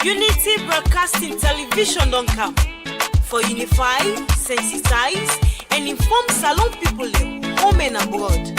Unity Broadcasting Television don't come for unify, sensitize, and inform Salon people home and abroad.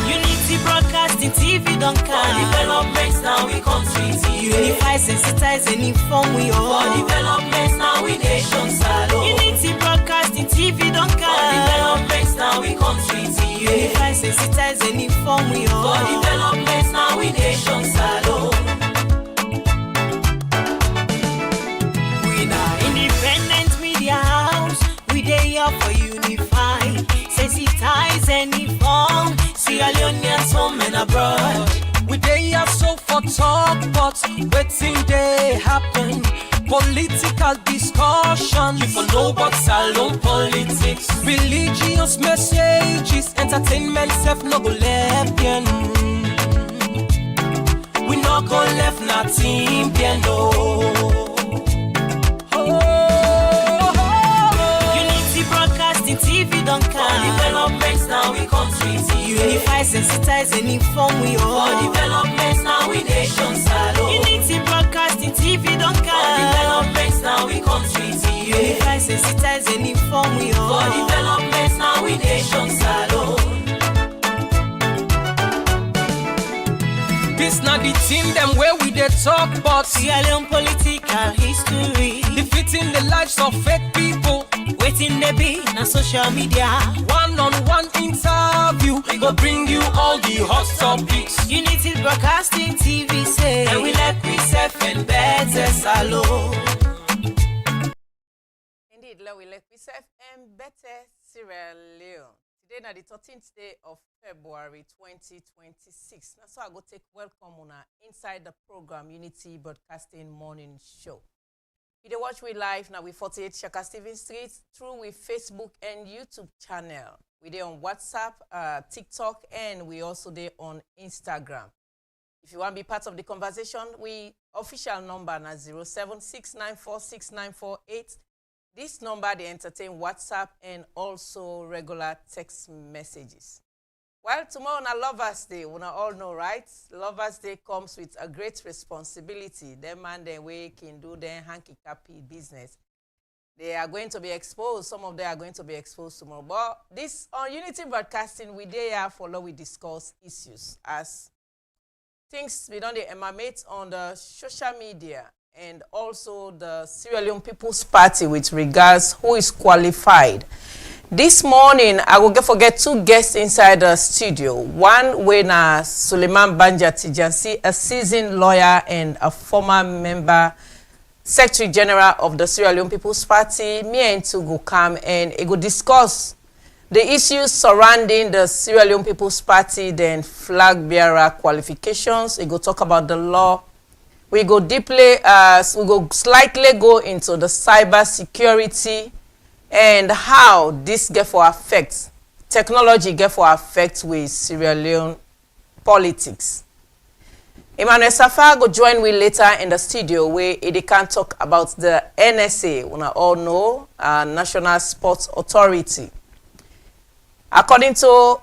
Unity Broadcasting TV don't come. For developments now we country TV. Unify, sensitize, and inform we all. For developments now we nation Salon. Unity Broadcasting TV don't come. For developments now we country TV. Unify, sensitize, and inform we all. For developments now we nation Salon. We now independent media house. We dey here for unify, sensitize, and inform Sierra Leoneans home and abroad. We dey here so for talk, but waiting they happen. Political discussion, You for know about Salon politics. religious messages, entertainment self no go left yeah, We not go left nothing piano. Unity Broadcasting TV don't For come. developments now we country TV. Unify, sensitize, and inform we For all. developments now we nation Salon. Unity Broadcasting TV don't For come. developments now we country TV. Unify, sensitize, and inform we For all. developments now we nation Salon. this not the team them where we dey talk, but Sierra Leone political history. defeating the lives of fake people. Waiting they be na social media. One-on-one interview, we go bring you all the hot topics. Unity Broadcasting TV say, And we like we self and better Salon. Indeed, we like myself and better Sierra Leone. Today na the 13th day of February 2026. That's why I go take welcome on inside the program Unity Broadcasting Morning Show. You dey watch we live now with 48 Shaka Stevens Street through with Facebook and YouTube channel. We dey on WhatsApp, TikTok, and we also dey on Instagram. If you want to be part of the conversation, we official number na 076946948. This number they entertain WhatsApp and also regular text messages. Well, tomorrow na Lovers Day, we all know, right? Lovers Day comes with a great responsibility. Them man they way can do their hanky-cappy business. They are going to be exposed. Some of them are going to be exposed tomorrow. But this on Unity Broadcasting, we there follow we discuss issues as things we don't emanate on the social media and also the Sierra Leone People's Party with regards who is qualified. This morning, I will forget two guests inside the studio. One, when Suleiman Banja Tijansi, a seasoned lawyer and a former member, Secretary General of the Sierra Leone People's Party. Me and two go come and it will discuss the issues surrounding the Sierra Leone People's Party, then flag bearer qualifications. It will talk about the law. We go deeply, we go slightly go into the cyber security and how this get for affect, technology get for affect with Sierra Leone politics. Emmanuel Safa go join me later in the studio where he can talk about the NSA, we all know, National Sports Authority. According to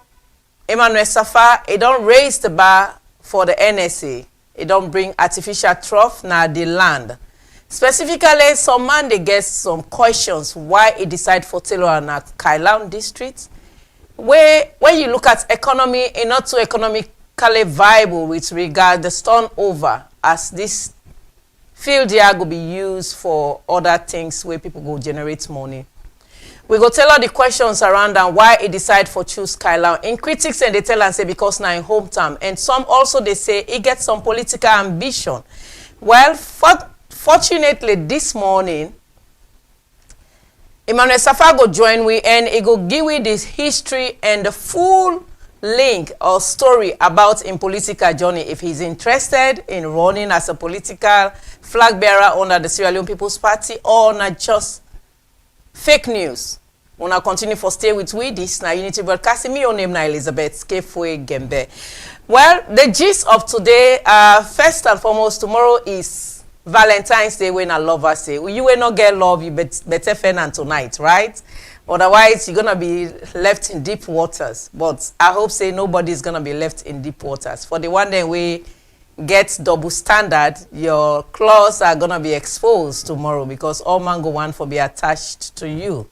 Emmanuel Safa, it don't raise the bar for the NSA. It don't bring artificial turf na the land. Specifically, some man they get some questions why it decide for Taylor and Kailan district. Where when you look at economy, it's not too economically viable with regard the turnover as this field here will be used for other things where people go generate money. We go tell her the questions around and why it decide for choose Kailan. In critics and they tell and say because now in hometown. And some also they say it gets some political ambition. Well, fortunately this morning, Emmanuel Safa go join we and he go give we this history and the full link or story about in political journey if he's interested in running as a political flag bearer under the Sierra Leone People's Party or not just fake news. Wanna continue for stay with we this na Unity Broadcasting. Me your name na Elizabeth Kefue Gembe. Well, the gist of today, first and foremost, tomorrow is Valentine's Day when I Lovers Day. You will not get love, you better fend tonight, right? Otherwise, you're going to be left in deep waters. But I hope say nobody's going to be left in deep waters. For the one that we get double standard, your claws are going to be exposed tomorrow because all man go want for be attached to you.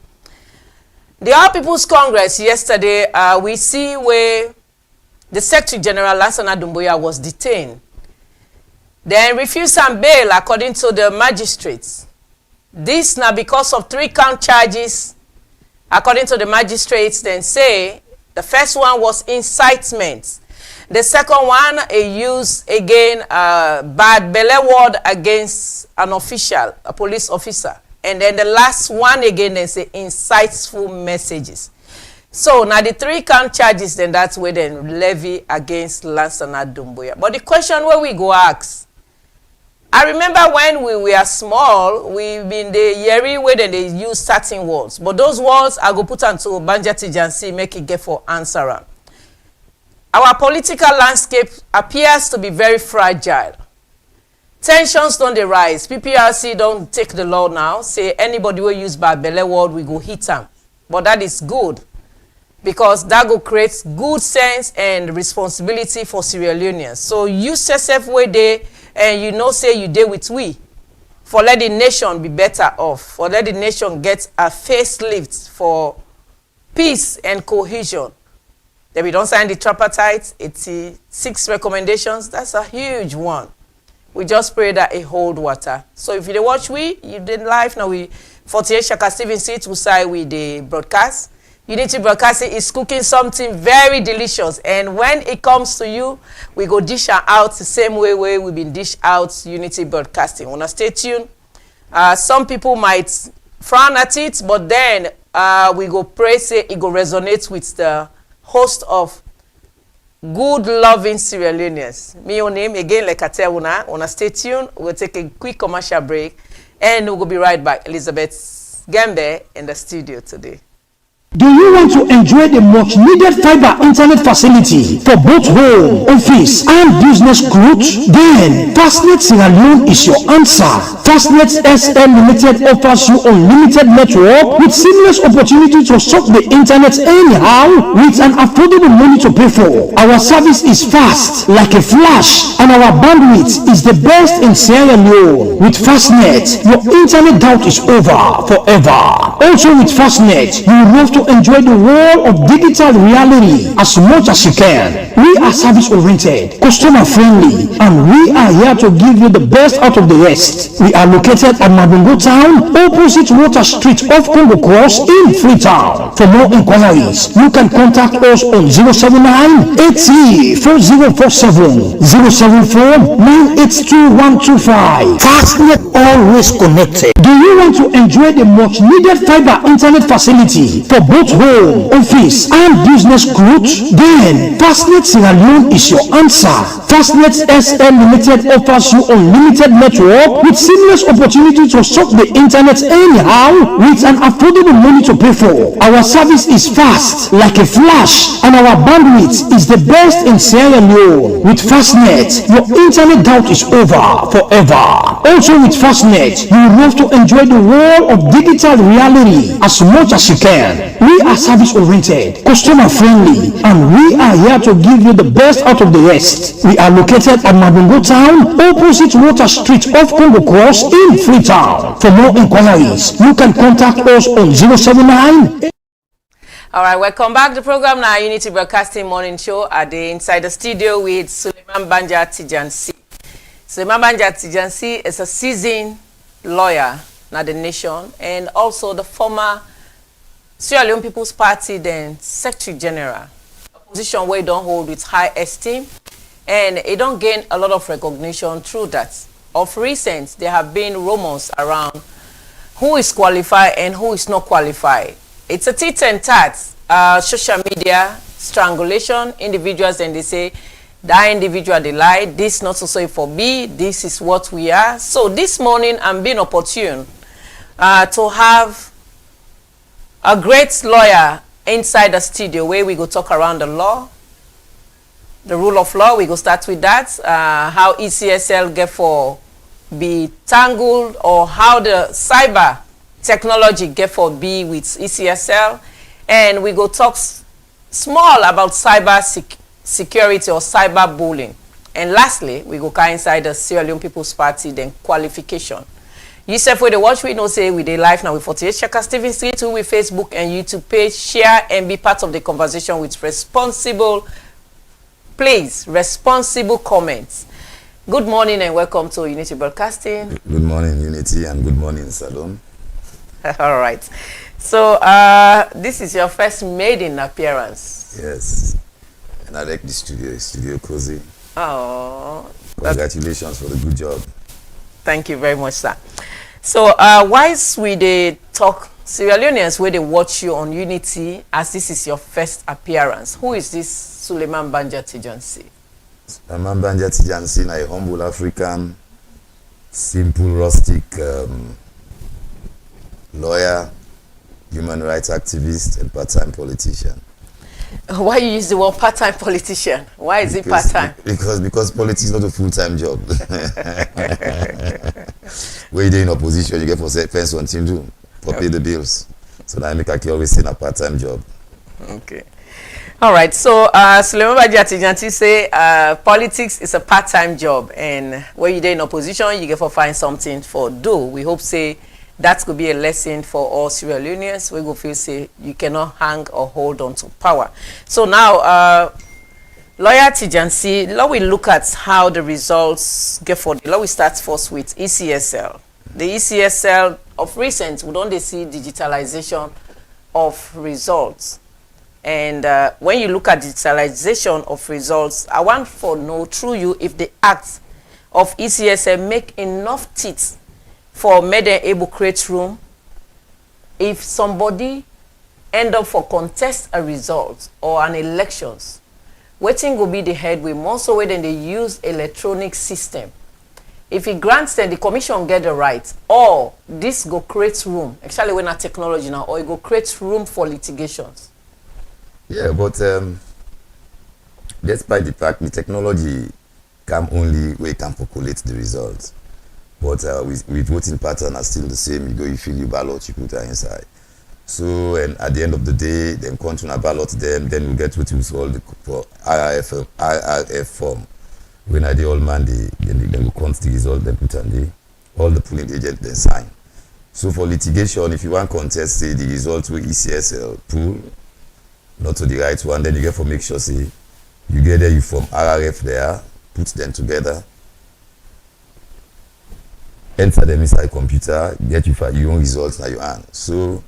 The All People's Congress yesterday, we see where the Secretary General Lansana Doumbouya was detained. Then refused some bail according to the magistrates. This now because of 3 count charges. According to the magistrates, then say the first one was incitement. The second one, a use again bad belly word against an official, a police officer. And then the last one again, they say insightful messages. So now the 3 count charges, then that's where they levy against Lansana Doumbouya. But the question where we go ask, I remember when we were small, we been the yeary way that they use certain words. But those words I go put onto Banja Tijansi, make it get for answer. Our political landscape appears to be very fragile. Tensions don't they rise. PPRC don't take the law now. Say anybody will use bad belly word, we go hit them. But that is good. Because that go create good sense and responsibility for Sierra Leoneans. So use yourself way there. And you know, say you deal with we. For let the nation be better off. For let the nation get a facelift for peace and cohesion. Then we don't sign the tripartite, 86 recommendations. That's a huge one. We just pray that it hold water. So if you watch you did live, now we 48 Shaka Stephen seats will side with the broadcast. Unity Broadcasting is cooking something very delicious, and when it comes to you, we go dish out the same way we've been dish out Unity Broadcasting. Wanna stay tuned? Some people might frown at it, but then we go pray say it go resonate with the host of good loving Sierra Leoneans. Me your name again, like I tell wanna stay tuned. We'll take a quick commercial break, and we'll be right back. Elizabeth Gembe in the studio today. Do you want to enjoy the much needed fiber internet facility for both home, office, and business growth? Then Fastnet Sierra Leone is your answer. Fastnet SL Limited offers you unlimited network with seamless opportunity to surf the internet anyhow with an affordable money to pay for. Our service is fast like a flash, and our bandwidth is the best in Sierra Leone. With Fastnet, your internet doubt is over forever. Also with Fastnet, you will have to enjoy the world of digital reality as much as you can. We are service oriented, customer friendly, and we are here to give you the best out of the rest. We are located at Mabungo Town, opposite Water Street off Congo Cross in Freetown. For more inquiries, you can contact us on 079 80 4047 074 982 125. Fastnet, always connected. Do you want to enjoy the much needed fiber internet facility for both home, office, and business growth? Then Fastnet Sierra Leone is your answer. Fastnet SL Limited offers you unlimited network with seamless opportunity to surf the internet anyhow with an affordable money to pay for. Our service is fast like a flash, and our bandwidth is the best in Sierra Leone. With Fastnet, your internet doubt is over forever. Also with Fastnet, you will have to enjoy the world of digital reality as much as you can. We are service oriented, customer friendly, and we are here to give you the best out of the rest. We are located at Mabungo Town, opposite Water Street off Congo Cross in Freetown. For more inquiries, you can contact us on 079. All right, welcome back to the program now. Unity Broadcasting Morning Show at the inside the studio with Suleiman Banja Tijansi. Suleiman Banja Tijansi is a seasoned lawyer, not the nation, and also the former Sierra Leone People's Party, then Secretary General, a position where he don't hold with high esteem, and he don't gain a lot of recognition through that. Of recent, there have been rumors around who is qualified and who is not qualified. It's a tit and tat, social media, strangulation, individuals, and they say, that individual, they lie, this not to say for me, this is what we are. So this morning, I'm being opportune to have a great lawyer inside the studio where we go talk around the law, the rule of law. We go start with that, how ECSL get for be tangled, or how the cyber technology get for be with ECSL, and we go talk small about cyber security or cyber bullying. And lastly, we go inside the Sierra Leone People's Party, then qualification. You said for the watch, we know say we dey live now with 48 Checkers TV Street, with Facebook and YouTube page. Share and be part of the conversation with responsible comments. Good morning and welcome to Unity Broadcasting. Good morning, Unity, and good morning, Salome. All right. So this is your first maiden appearance. Yes. And I like the studio cozy. Oh. Congratulations for the good job. Thank you very much, sir. So whilst we dey talk, Sierra Leoneans where they watch you on Unity, as this is your first appearance, who is this Suleiman Banja Tijansi? Suleiman Banja Tijansi, a humble African, simple, rustic lawyer, human rights activist, and part-time politician. Why you use the word part-time politician? Why is it part-time? Because politics is not a full-time job. When you're in opposition, you get for fence one thing to pay the bills. So now I make a always in a part-time job. Okay. All right. So Suleiman Banja Tijansi say politics is a part-time job, and when you're in opposition, you get for find something for do. We hope say that could be a lesson for all Sierra Leoneans. We go feel say you cannot hang or hold on to power. So now, Lawyer Tijansi, let we look at how the results get for. Let we start first with ECSL. The ECSL of recent, we don't see digitalization of results. And when you look at digitalization of results, I want to know through you if the act of ECSL make enough teeth for make them able create room if somebody end up for contest a result or an elections. Waiting will be the headway more so when they use electronic system. If it grants them the commission get the right, or this go create room, actually when a technology now, or it go create room for litigations. Yeah, but despite the fact the technology can only where it can populate the results. But with voting pattern are still the same. You go, you fill your ballot, you put that inside. So, and at the end of the day, then continue ballot them, then we get what we call the RRF form. When I do all Monday, then we count the result, then put on all the polling agents then sign. So for litigation, if you want contest, say the result with ECSL pool, not to the right one, then you get for make sure say you get there, you from RRF there, put them together. Enter them inside computer, get your own results now you earn. So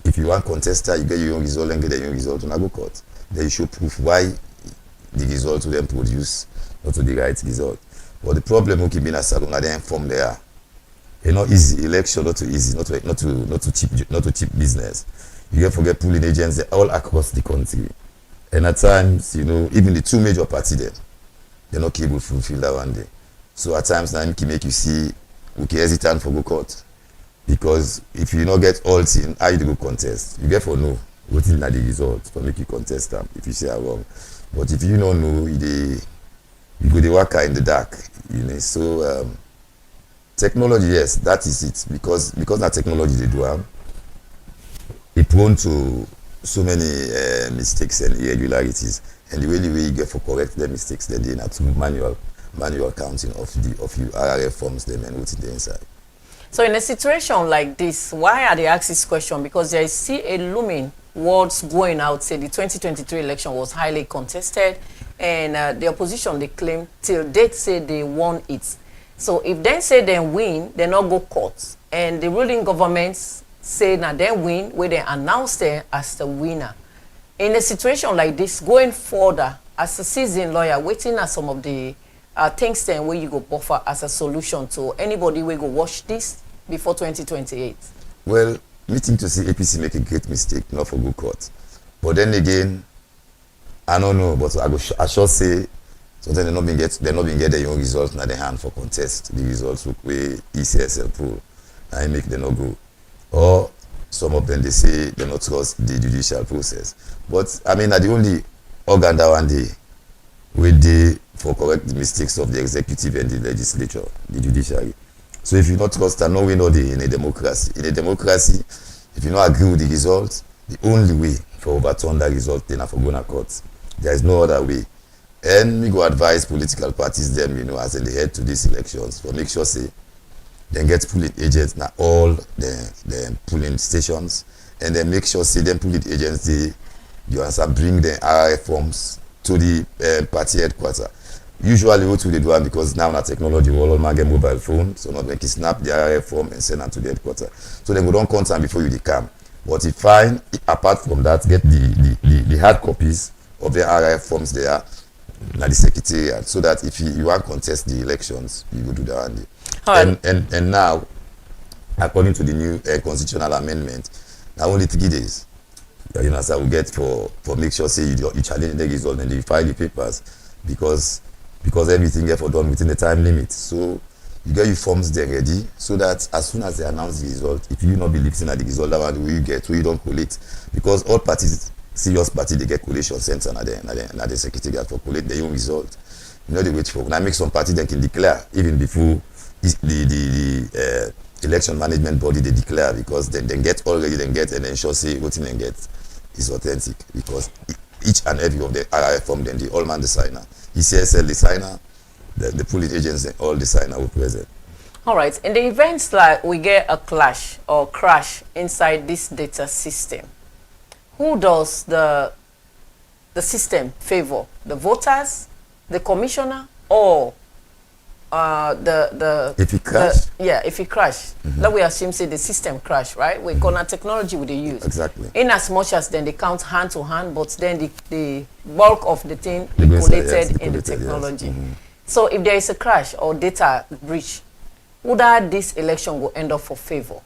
if you want contester, you get your own result and get your own result on a go court. Then you show proof why the result to them produce not to the right result. But the problem will keep being a salon at the form there. Not easy election, not too easy, not to cheap business. You get forget polling agents all across the country. And at times, even the two major parties they're not able to fulfill that one day. So at times now it can make you see okay, hesitant for go court. Because if you not get all team, how you go contest? You get for no. What is the result for make you contest them if you say I'm wrong. But if you don't know, you go the worker in the dark. So technology, yes, that is it. Because that technology they do it prone to so many mistakes and irregularities. And the way you get for correct the mistakes, then they have to manual counting of your RRF forms them and what's in the inside. So in a situation like this, why are they asking this question? Because there is still a looming words going out, say the 2023 election was highly contested, and the opposition, they claim till date say they won it. So if they say they win, they not go court. And the ruling governments say now they win, where they announce them as the winner. In a situation like this, going further, as a seasoned lawyer, waiting at some of the things then where you go buffer as a solution to anybody will go watch this before 2028? Well, me think to see APC make a great mistake, not for good court. But then again, I don't know, but I should say sometimes they're not been get their own results in their hand for contest. The results with ECSL pool. I make them not go. Or some of them they say they not trust the judicial process. But I mean, the only organ that one day where they for correct the mistakes of the executive and the legislature, the judiciary. So if you not trust and no way no dey in a democracy. In a democracy, if you not agree with the result, the only way for overturn that result then for go to court. There is no other way. And we go advise political parties them, as they head to these elections, for make sure say they get polling agents now all the polling stations, and then make sure say them polling agents bring the RRF forms to the party headquarters. Usually what they do because now that technology all man get mobile phone, so not make you snap the RRF form and send them to the headquarters. So they go don't contact before you come. But if fine, apart from that, get the hard copies of the RRF forms there na the secretariat, so that if you want to contest the elections, you go do that handy. And now, according to the new constitutional amendment, now only 3 days. So we get for make sure say you challenge the result and you file the papers because everything get for done within the time limit. So you get your forms there ready, so that as soon as they announce the result, if you not be lifting at the result, that one you get where you don't collect, because all parties, serious party, they get collation center and the secretariat for collect their own result. You know they wait for. Now make some party they can declare even before the election management body they declare, because then get already then get and ensure say what they get is authentic, because each and every of the RRF form then the all man the signer, ECSL the signer, the polling agents and all the signer were present. All right. In the events like we get a clash or crash inside this data system, who does the system favor? The voters, the commissioner, or if it crash? If it crash. Let we assume say the system crash, right? We're gonna technology would they use. Exactly. In as much as then they count hand to hand, but then the bulk of the thing collated in the technology. Yes. So if there is a crash or data breach, would that this election will end up for favor?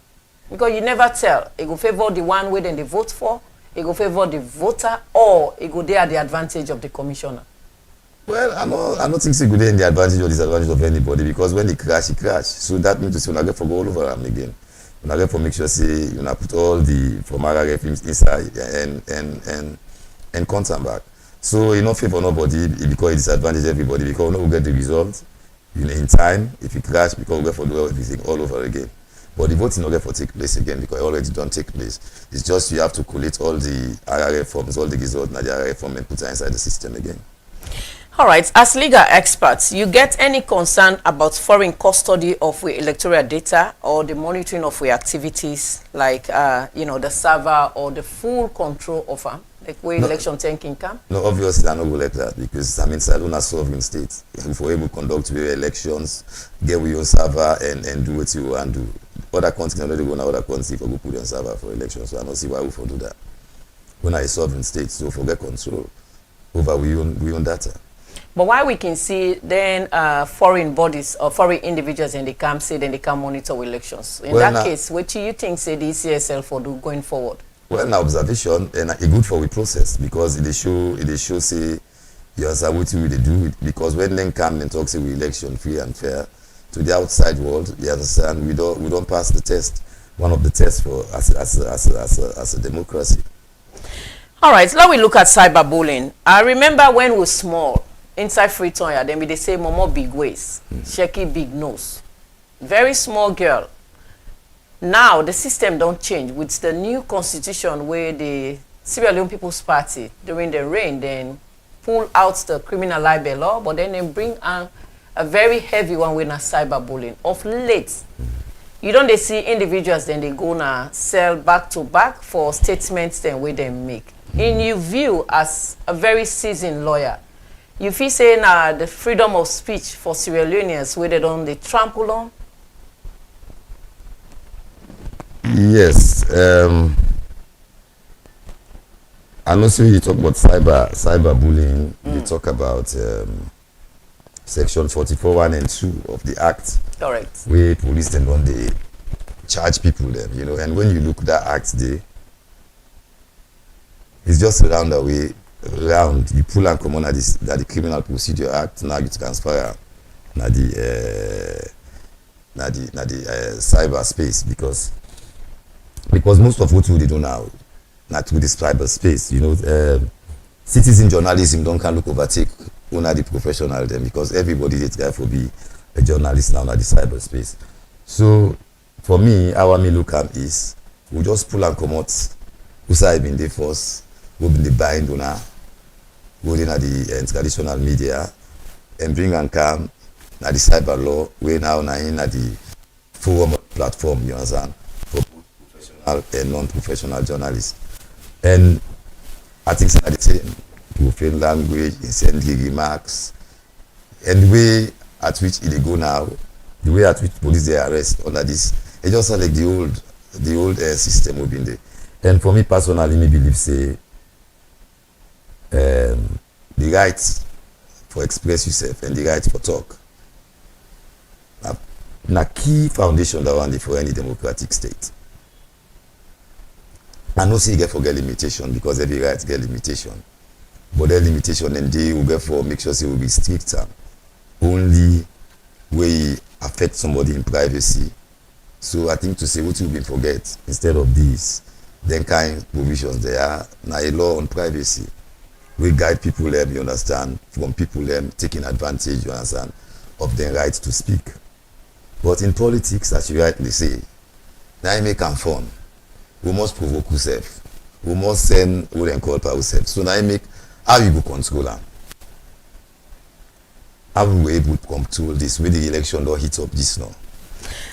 Because you never tell. It will favor the one way then they vote for, it will favor the voter, or it will there at the advantage of the commissioner. Well, I don't think it's good in the advantage or disadvantage of anybody, because when it crash, it crash. So that means to say, when I get for go all over them again. When I get for make sure say, put all the from RRF inside and content back. So you not favor nobody because it disadvantage everybody, because we will get the results in time. If it crash, because we get for do everything all over again. But the voting not get for take place again, because it already don't take place. It's just you have to collect all the RRF forms, all the results in the RRF form and put it inside the system again. All right, as legal experts, you get any concern about foreign custody of our electoral data or the monitoring of our activities, like the server or the full control of like where election thinking come? No, obviously I don't go like that, because Salona sovereign state. If we're able to conduct our elections, get with your server and do what you want to do. Other countries already go now, other countries for go put on server for elections, so I don't see why we for do that. We're not a sovereign state, so forget control over we own data. But why we can see then foreign bodies or foreign individuals in the camp say then they can monitor elections. In that case, what do you think say the ECSL for do going forward? Well, now observation and it good for the process, because it show say yes, what we do, because when they come and talk say we election free and fair to the outside world, you understand we don't pass the test. One of the tests for as a democracy. All right, now we look at cyberbullying. I remember when we were small. Inside Freetown, then they say Momo big waist, shaky big nose. Very small girl. Now the system don't change with the new constitution where the Sierra Leone People's Party during the reign then pull out the criminal libel law, but then they bring a very heavy one with cyberbullying. Of late, you don't they see individuals then they go now sell back to back for statements then where they make. In your view as a very seasoned lawyer, you feel saying the freedom of speech for Sierra Leoneans where they trample on? Yes. I know so you talk about cyberbullying, you talk about section 44(1) and 2 of the act. Correct. Where police then don't they charge people them, and when you look at that act there, it's just around the way. Round you pull and come on that the Criminal Procedure Act, now you transfer the cyberspace, because most of what we do now not through the cyberspace, citizen journalism don't can look overtake the professional then, because everybody is there for be a journalist now at the cyberspace. So for me, our me look am is we just pull and comot who side been dey first, who been dey bind una, go dey na the traditional media, and bring and come na the cyber law wey now na in na the forum platform, you understand, for both professional and non-professional journalists. And I think say na the same profane language, incendiary remarks, and the way at which it dey go now, the way at which police dey arrest under this, it just sound like the old system we been there. And for me personally, me believe say the right for express yourself and the right for talk na key foundation that one dey for any democratic state. I know say you get forget limitation because every right get limitation, but that limitation and they will get for make sure say we be stricter only wey affect somebody in privacy. So I think to say what you been forget instead of this, then kind provisions there na a law on privacy. We guide people them, you understand, from people them taking advantage, you understand, of their right to speak. But in politics, as you rightly say, now you make am fun. We must provoke ourselves. We must send who then call for ourselves. So now you make how you go control them. How we were able to control this with the election don't hit up this now.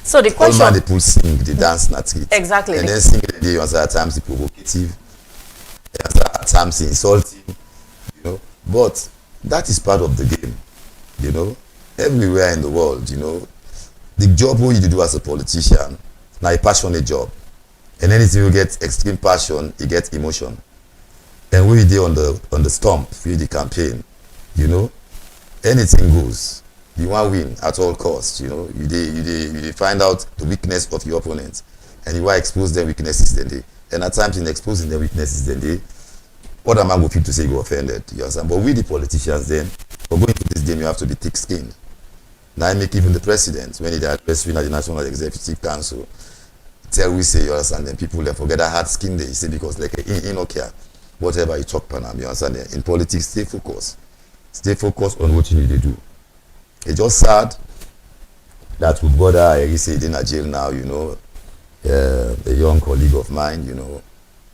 So the question, all man they pull sing, they dance, not it. Exactly. And then sing the day, you answer at times the provocative, you answer at times the insulting, you know. But that is part of the game, you know. Everywhere in the world, you know, the job what you do as a politician, now a passionate job. And anything you get extreme passion, you get emotion. And when you do on the stump, for the campaign, you know, anything goes. You want to win at all costs, you know. You find out the weakness of your opponent, and you want to expose their weaknesses then they. And at times in exposing their weaknesses then they, other man will feel to say you offended, you understand. But we the politicians then, for going to this game you have to be thick-skinned. Now I make even the president, when he address the National Executive Council, tell we say you understand, then people then forget that hard skin they say because like in no care whatever you talk panam, you understand. In politics, stay focused on what you need to do. It's just sad that with brother I say in a jail now, you know, a young colleague of mine, you know,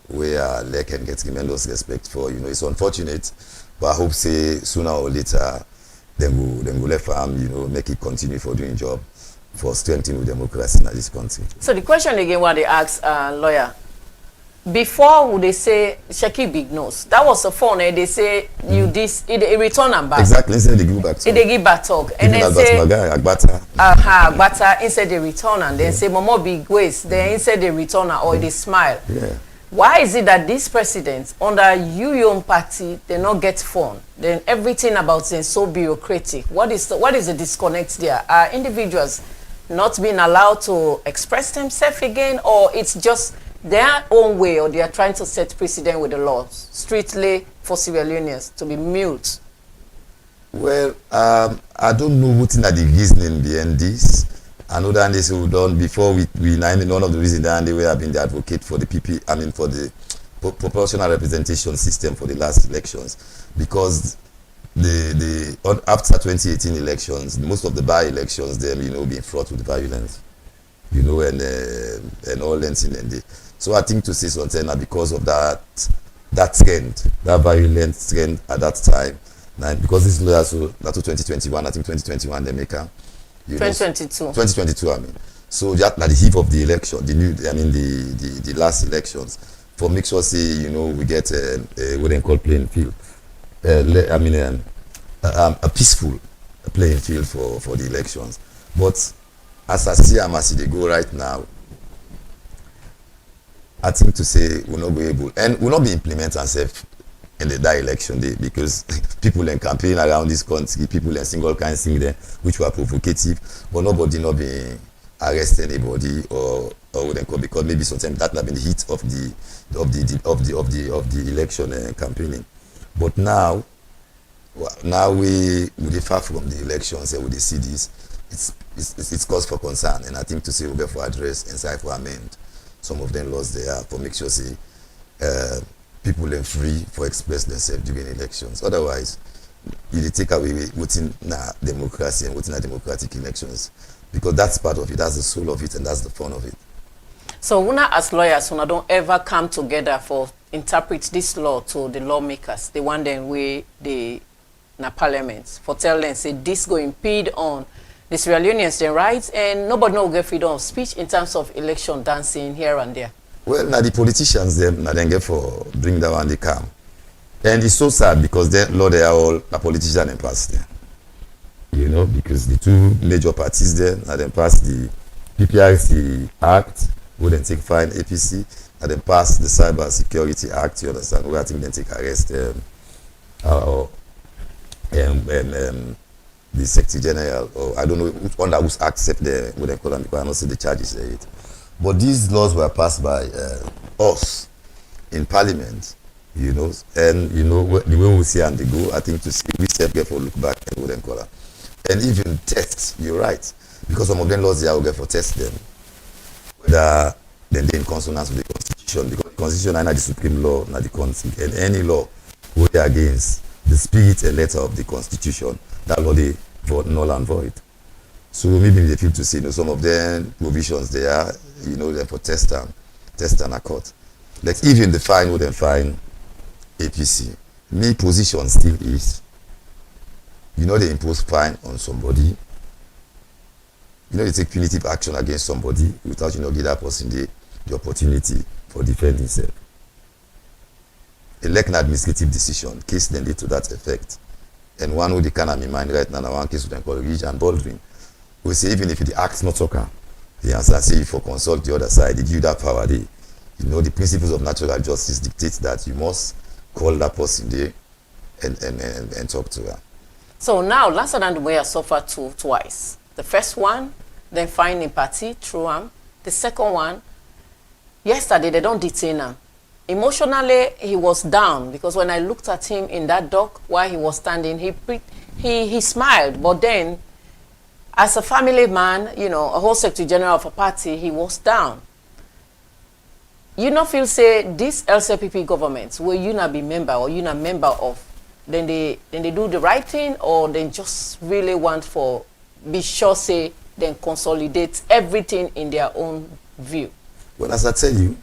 where Lek can get tremendous respect for, you know, it's unfortunate, but I hope say sooner or later then go let farm, you know, make it continue for doing job for strengthening democracy in this country. So the question again what they ask lawyer, before would they say Sheki big nose? That was the phone and they say you this it return and back. Exactly, instead they give back talk. They give back talk. And then say Agbata. Agbata instead they return and then say Momo big ways, then instead they return or they smile. Yeah. Why is it that these presidents under your own party they not get phone? Then everything about them so bureaucratic. What is the disconnect there? Are individuals not being allowed to express themselves again, or it's just their own way, or they are trying to set precedent with the laws strictly for Sierra Leoneans to be mute? Well, I don't know what's the reasoning behind this. I know that they say we done before we none of the reasons that they have been the advocate for the PP, I mean for the proportional representation system for the last elections, because after 2018 elections, most of the by-elections them, you know, being fraught with violence, you know, and all that in the. So I think to say something now because of that trend, that violent trend at that time, now because this is also 2021, I think 2021 they make 2022 I mean. So just at the heat of the election, the last elections, for make sure say, you know, we get what they call playing field. A peaceful playing field for the elections. But as I see them as they go right now, I think to say we're not be able, and we'll not be implementing ourselves in that election day, because people in campaign around this country, people in single kind thing there, which were provocative, but nobody not be arrest anybody or wouldn't call, because maybe sometimes that have been the heat of the election campaigning. But now we far from the elections and we see this, it's cause for concern, and I think to say we for address inside for amend some of them lost their for make sure say people are free for express themselves during elections. Otherwise, you take away within democracy and within democratic elections, because that's part of it, that's the soul of it, and that's the fun of it. So una as lawyers, una don't ever come together for interpret this law to the lawmakers, the one then we the na parliament, for tell them say this go impede on the Sierra Leoneans their rights, and nobody no get freedom of speech in terms of election dancing here and there. Well, now the politicians them now then get for bring that one they come. And it's so sad because they are all a politician and pass there. You know, because the two major parties there now then pass the PPRC Act, who then take fine APC, and then pass the Cyber Security Act, you understand, who I think then take arrest the Secretary General, or I don't know under whose act except the what they call them, because I don't see the charges there yet. But these laws were passed by us in Parliament, you know, and you know the way we see and they go, I think to see we self get for look back and what they call them. And even tests, you're right, because some of them laws they will get for test them, whether then they in consonance with the Constitution, because the Constitution is not the supreme law, not the Constitution, and any law who they against the spirit and letter of the Constitution, that law they vote null and void. So maybe they feel to see, you know, some of them provisions they are, you know, they're for test and a court. Like even the fine would then fine APC. My position still is, you know, they impose fine on somebody. You know, they take punitive action against somebody without, you know, give that person the opportunity for defending himself. Elect an administrative decision, case then lead to that effect. And one who they can have in mind right now, one case we can call Ridge and Baldwin. We say even if the act's not talking, the answer say for consult the other side, they give you that power. They, you know, the principles of natural justice dictate that you must call that person there and talk to her. So now, last and we have suffered twice. The first one, then finding party through him. The second one, yesterday they don't detain him. Emotionally, he was down because when I looked at him in that dock while he was standing, he smiled. But then, as a family man, you know, a whole secretary general of a party, he was down. You not feel say this LCPP government, will you not be member or you not member of, then they do the right thing, or they just really want for be sure say then consolidate everything in their own view? Well, as I tell you,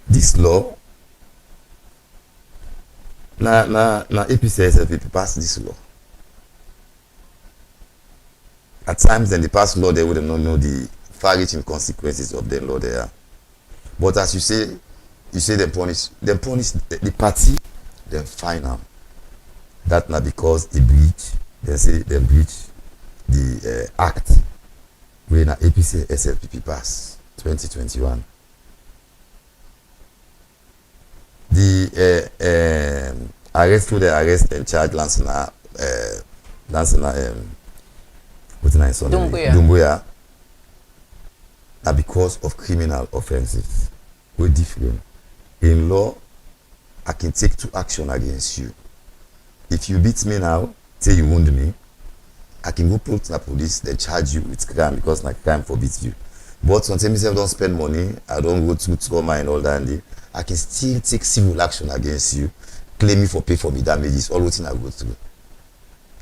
this law, na APC SLPP pass this law. At times, then they pass law, they would not know the far-reaching consequences of the law there. But as you say they punish the party, then fine them. That not because they breach, they say they breach the act when APC SLPP pass 2021. The arrest through the arrest and charge Lansana what's the name? Dumbuya. Now because of criminal offenses, we're different. In law, I can take two action against you. If you beat me now, say you wound me, I can go put the police, they charge you with crime because my crime forbids you. But sometimes I don't spend money, I don't go to trauma and all that, I can still take civil action against you, claim me for pay for me damages, all what thing I go through.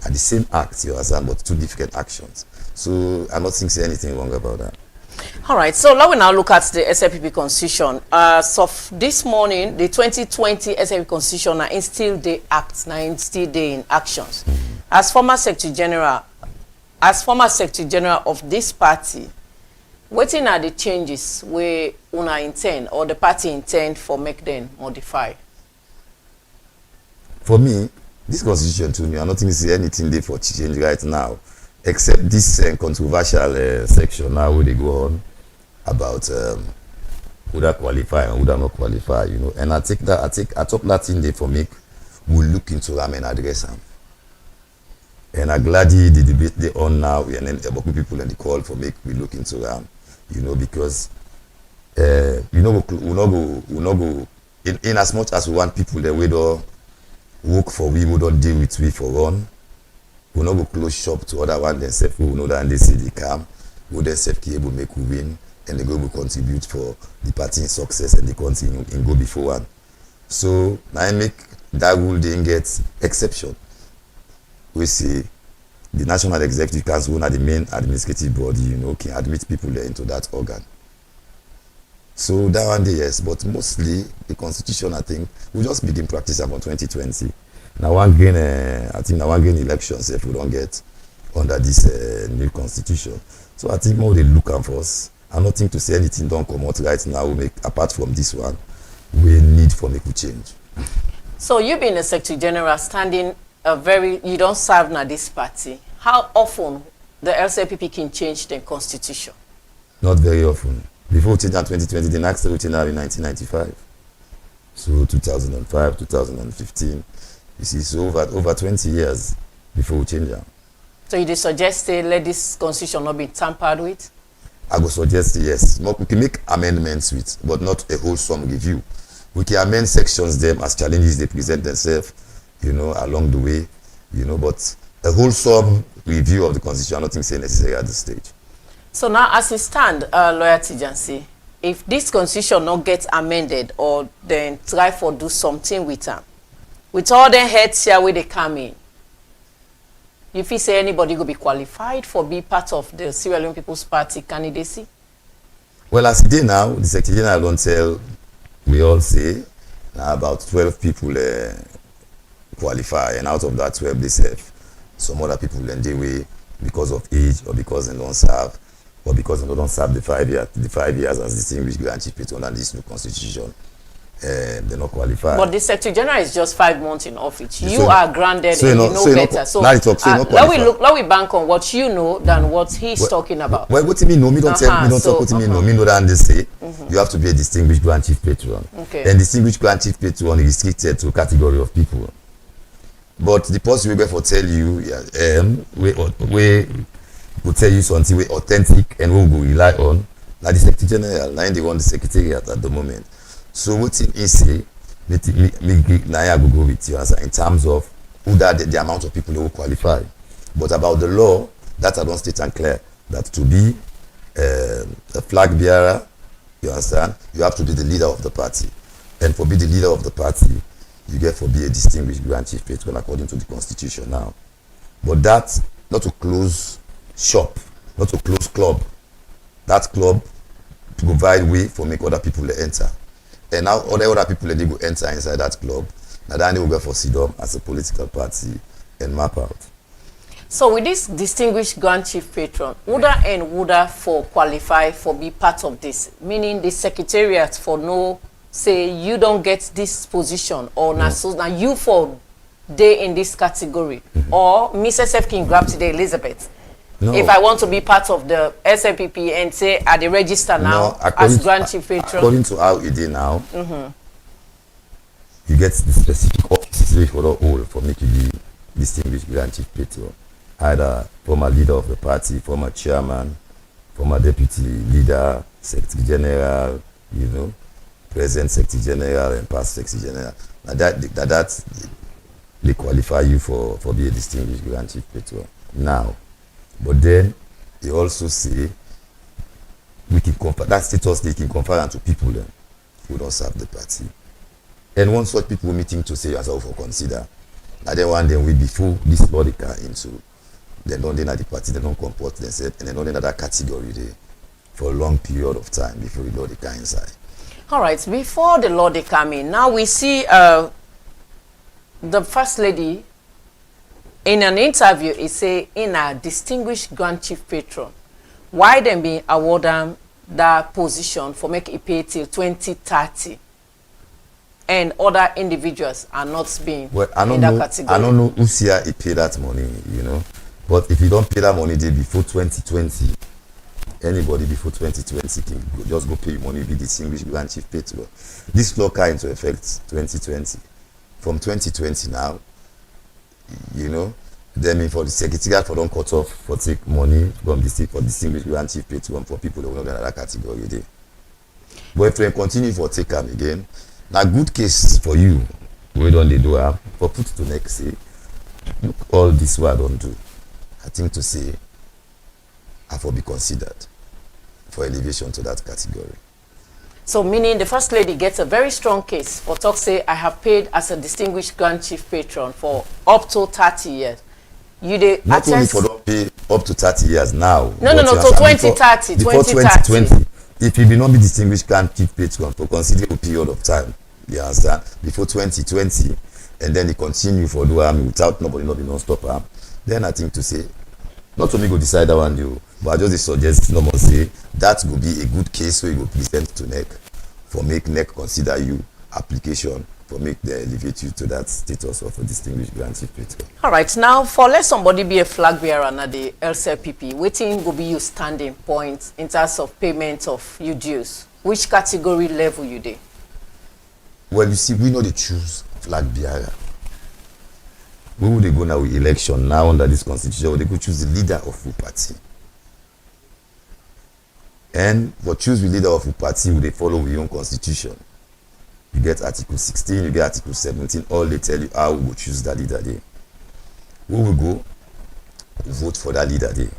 At the same act, you understand, but two different actions. So I'm not saying anything wrong about that. All right, so now we now look at the SLPP Constitution. So this morning, the 2020 SLPP Constitution is still the act, now still in actions. As former Secretary General of this party, what are the changes we una intend or the party intend for make them modify? For me, this constitution to me, I don't think see anything there for change right now, except this controversial section now where they go on about would I qualify and would I not qualify, you know. And I talk that thing there for me, we'll look into them and address them. And I'm glad the debate they on now, and then about people and the call for me, we look into them, you know, because we not go in as much as we want people that we don't work for, we don't deal with we for one. We not go close shop to other one themselves. We know that they see the come, we themselves be able to make we win, and they go to contribute for the party in success and they continue and go before one. So now I make that rule they get exception. we say the National Executive Council are the main administrative body, you know, can admit people into that organ. So that one day, yes, but mostly the constitution, I think, we just begin practice about 2020. Now one gain, I think now one gain elections if we don't get under this new constitution. So I think more they look at us. I'm not think to say anything don't come out right now. We make apart from this one, we need for make a change. So you being a Secretary General, standing you don't serve now this party. How often the LCPP can change the constitution? Not very often. Before we change in 2020, the next we changed in 1995. So 2005, 2015. You see, so over 20 years before we change it. So you suggest let this constitution not be tampered with? I would suggest yes. We can make amendments with, but not a wholesome review. We can amend sections them as challenges they present themselves, you know, along the way, you know, but a wholesome review of the constitution, I don't think is necessary at this stage. So now, as we stand, Lawyer Tijansi, if this constitution not gets amended or then try for do something with them, with all the heads here where they come in, if you say anybody will be qualified for be part of the Sierra Leone People's Party candidacy? Well, as it is now, the Secretary General don't tell, we all say, about 12 people qualify, and out of that 12 they serve. Some other people then they way because of age or because they don't serve, or because they don't serve the 5 years as distinguished grand chief patron under this new constitution. They're not qualified. But the Secretary General is just 5 months in office. You are grounded and you know better. So let we bank on what you know than what he's talking about. Well, what do you mean? No, me don't tell me don't talk what you mean. No, me know that they say you have to be a distinguished grand chief patron. Okay. And distinguished grand chief patron is restricted to a category of people. But the person will for tell you, we will tell you something we authentic and we will rely on. Now the Secretary General, now they want the Secretariat at the moment. So what he say, I will go with you in terms of who that the amount of people who will qualify. But about the law, that I don't state and clear that to be a flag bearer, you understand, you have to be the leader of the party. And for be the leader of the party, you get for be a distinguished grand chief patron according to the constitution now. But that, not to close shop, not to close club. That club to provide way for make other people to enter. And now other people they go enter inside that club. Now then they will go for SIDOM as a political party and map out. So with this distinguished grand chief patron, woulda and woulda for qualify for be part of this, meaning the secretariat for no say you don't get this position or now so now you for day in this category or Mrs. F. King grab today Elizabeth. No. If I want to be part of the SMPP and say at the register now as grand chief patron. According to how it is now, you get the specific offices for the whole for making you be distinguished grand chief patron. Either former leader of the party, former chairman, former deputy leader, secretary general, you know, present secretary general and past secretary general. Now that they qualify you for be a distinguished grand chief patron now. But then they also say we can confer that status they can confer on to people who don't serve the party. And one such people meeting to say yourself for consider. Now then one day we before this law they come into they don't at the party, they don't comport themselves and they don't in that category there for a long period of time before the law they come inside. All right, before the law they come in, now we see the First Lady in an interview, he say in a distinguished grand chief patron, why them being awarded that position for make it pay till 2030, and other individuals are not being in that category. I don't know who's here he pay that money, you know. But if you don't pay that money day before 2020, anybody before 2020 can just go pay money be distinguished grand chief patron. This law came into effect 2020. From 2020 now, you know, then for the secretariat for don't cut off for take money from the state for distinguished grand chief patron for people who are not in that category there. But if they continue for take them again, now good case for you, we don't they do have for put to next say, look all this what I don't do. I think to say have to be considered for elevation to that category. So meaning the First Lady gets a very strong case for talk say I have paid as a distinguished grand chief patron for up to 30 years. You dey not only attend for don pay up to 30 years now. No, but no, you to understand, 2030. before 2020, if you be not be distinguished grand chief patron for considerable period of time, you understand, before 2020, and then they continue for do without nobody not be non-stopper, then I think to say, not for me go decide that one you, but I just dey suggest normal say that would be a good case where you go present to NEC for make NEC consider you application for make they elevate you to that status of a distinguished grand chief patron. All right, now for let somebody be a flag bearer na the LCPP, wetin go be your standing point in terms of payment of your dues? Which category level you dey? Well, you see, we know they choose flag bearer. We would they go now with election now under this constitution, they go choose the leader of the party. And for choose the leader of the party, would they follow your own constitution? You get Article 16, you get Article 17, all they tell you how we will choose that leader there. We will go vote for that leader there.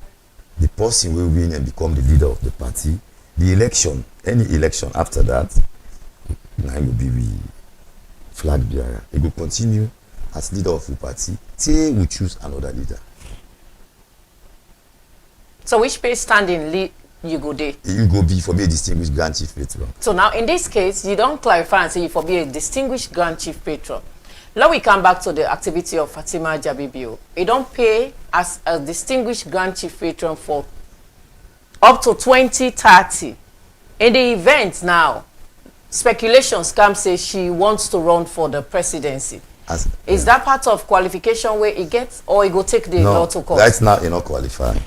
The person will win and become the leader of the party. The election, any election after that, now will be with flag bearer. He will continue as leader of the party till we choose another leader. So which pay standing you go there? You go be for be a distinguished grand chief patron. So now in this case, you don't clarify and say you for be a distinguished grand chief patron. Now we come back to the activity of Fatima Jabibio. He don't pay as a distinguished grand chief patron for up to 2030. In the event now, speculations come say she wants to run for the presidency. Is that part of qualification where it gets, or it go take the law to court? Right now, you not qualify.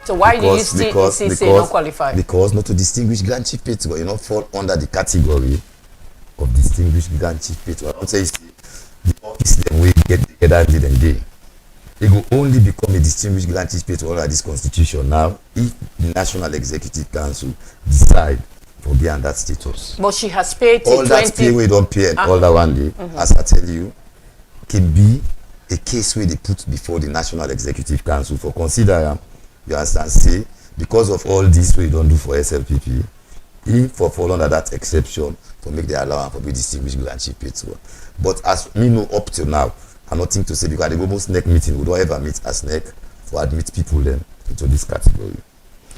So why do you still insist say not qualify? Because not to distinguish grand chief patron, you not fall under the category of distinguished grand chief patron. I don't say the office them we get together and day. It will only become a distinguished grand chief patron under this constitution now if the National Executive Council decide for beyond that status. But she has paid till all that pay we don't pay and all that one day, as I tell you, can be a case where they put before the National Executive Council for consider. You understand? Say because of all this we don't do for SLPP, if for fall under that exception for make the allowance for be distinguished grand chief patron. But as me know up till now, I'm nothing to say because the global NEC meeting we don't ever meet as NEC for admit people then into this category.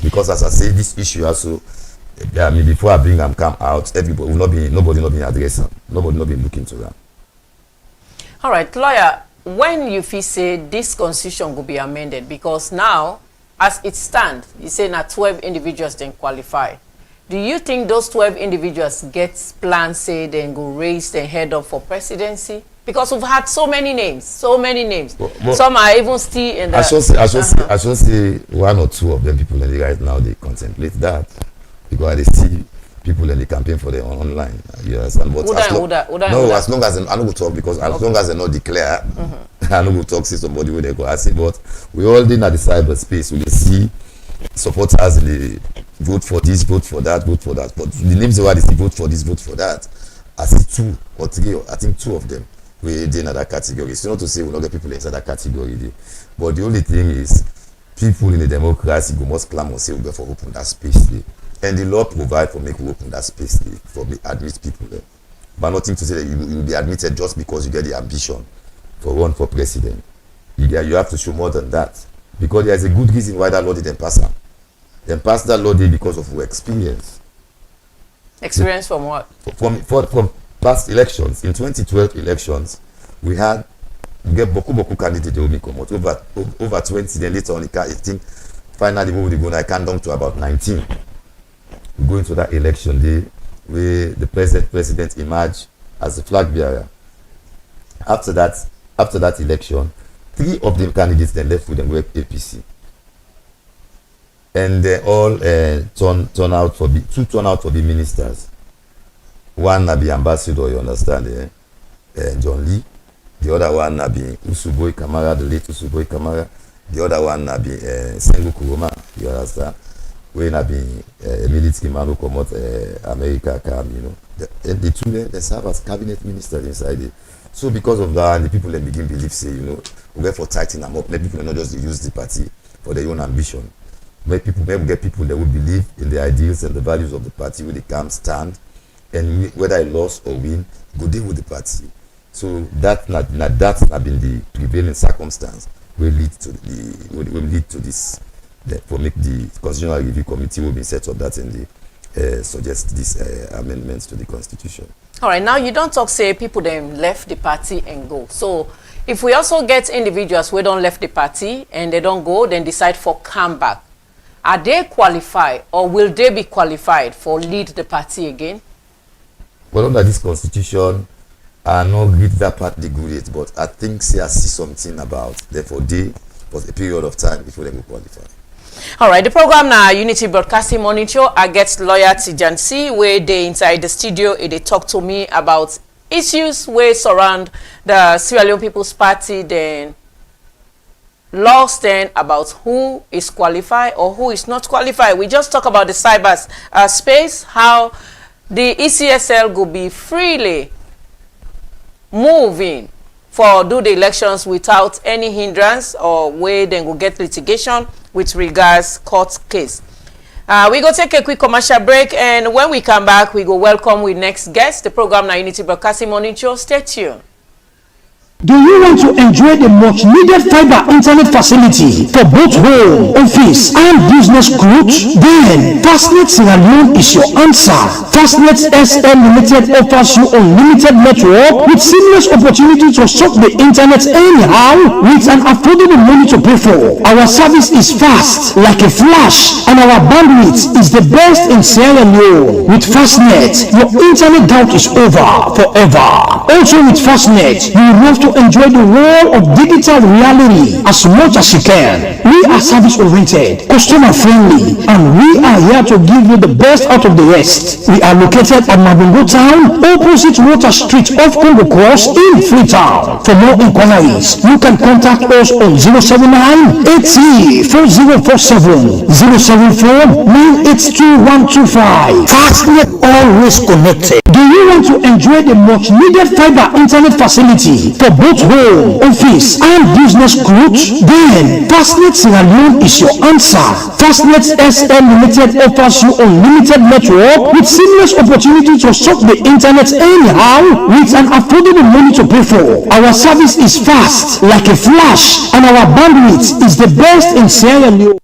Because as I say, this issue also, I mean, before I bring them come out, everybody will not be, nobody not be addressing, nobody not be looking to them. All right, lawyer, when you feel say this constitution will be amended, because now, as it stands, you say now 12 individuals then qualify. Do you think those 12 individuals get plans, say, then go raise their head up for presidency? Because we've had so many names. But some are even still in the... I should say one or two of them people in the right now, they contemplate that. Because they see people in the campaign for them online. You understand? But as long as I don't go talk, because as long as they not declare, I don't go talk, see somebody where they go ask it. But we all in at the cyberspace, we see supporters in the vote for this, vote for that, vote for that. But the names where they see vote for this, vote for that, I see two or three, I think two of them we in that category. It's not to say we not get people inside that category. But the only thing is, people in the democracy go must claim and say we go for open that space there. And the law provide for make we open that space there for me admit people there. But nothing to say that you will be admitted just because you get the ambition for run for president. You have to show more than that. Because there is a good reason why that law didn't pass. Then pass that law because of our experience. Experience from what? From past elections. In 2012 elections, we get boku candidates who come out over 20. Then later on, I think finally we will go. I can down to about 19. We go into that election day where the president emerged as the flag bearer. After that election, 3 of the candidates then left with them with APC. And they all turn out for the ministers. One na be ambassador, you understand, John Lee. The other one na be Usuboi Kamara, the late Usuboi Kamara. The other one na be Sengu Kuroma, you understand. We na be a military man who come out America, you know. The two they serve as cabinet ministers inside it. So because of that, and the people then begin believe, say, you know, we go for tightening them up. Let people not just use the party for their own ambition. Make get people that will believe in the ideals and the values of the party where they come stand, and whether I lost or win, go deal with the party. So that not been the prevailing circumstance will lead to this. For make the Constitutional Review Committee will be set up that in the suggest these amendments to the Constitution. All right, now you don't talk say people then left the party and go. So if we also get individuals who don't left the party and they don't go, then decide for comeback, are they qualified or will they be qualified for lead the party again? Well, under this Constitution, I not read that part the good, but I think I see something about therefore they was a period of time before they will qualify. All right, the program now Unity Broadcasting Monitor. I get lawyer Tijansi where they inside the studio. They talk to me about issues where surround the Sierra Leone People's Party. Then law stand about who is qualified or who is not qualified. We just talk about the cyber space, how the ECSL will be freely moving for do the elections without any hindrance or way then go get litigation with regards court case. We go take a quick commercial break, and when we come back, we go welcome with next guest. The program now Unity Broadcasting Monitor. Stay tuned. Do you want to enjoy the much needed fiber internet facility for both home, office, and business groups? Then Fastnet Sierra Leone is your answer. Fastnet SL Limited offers you unlimited network with seamless opportunity to surf the internet anyhow with an affordable money to pay for. Our service is fast like a flash, and our bandwidth is the best in Sierra Leone. With Fastnet, your internet doubt is over forever. Also with Fastnet, you will have to enjoy the world of digital reality as much as you can. We are service oriented, customer friendly, and we are here to give you the best out of the rest. We are located at Mabungo Town, opposite Water Street off Congo Cross in Freetown. For more inquiries, you can contact us on 079 80 4047 074 982 125. Fastnet, always connected. Do you want to enjoy the much needed fiber internet facility for both home, office, and business groups? Then Fastnet Sierra Leone is your answer. Fastnet SL Limited offers you unlimited network with seamless opportunity to surf the internet anyhow with an affordable money to pay for. Our service is fast like a flash, and our bandwidth is the best in Sierra Leone.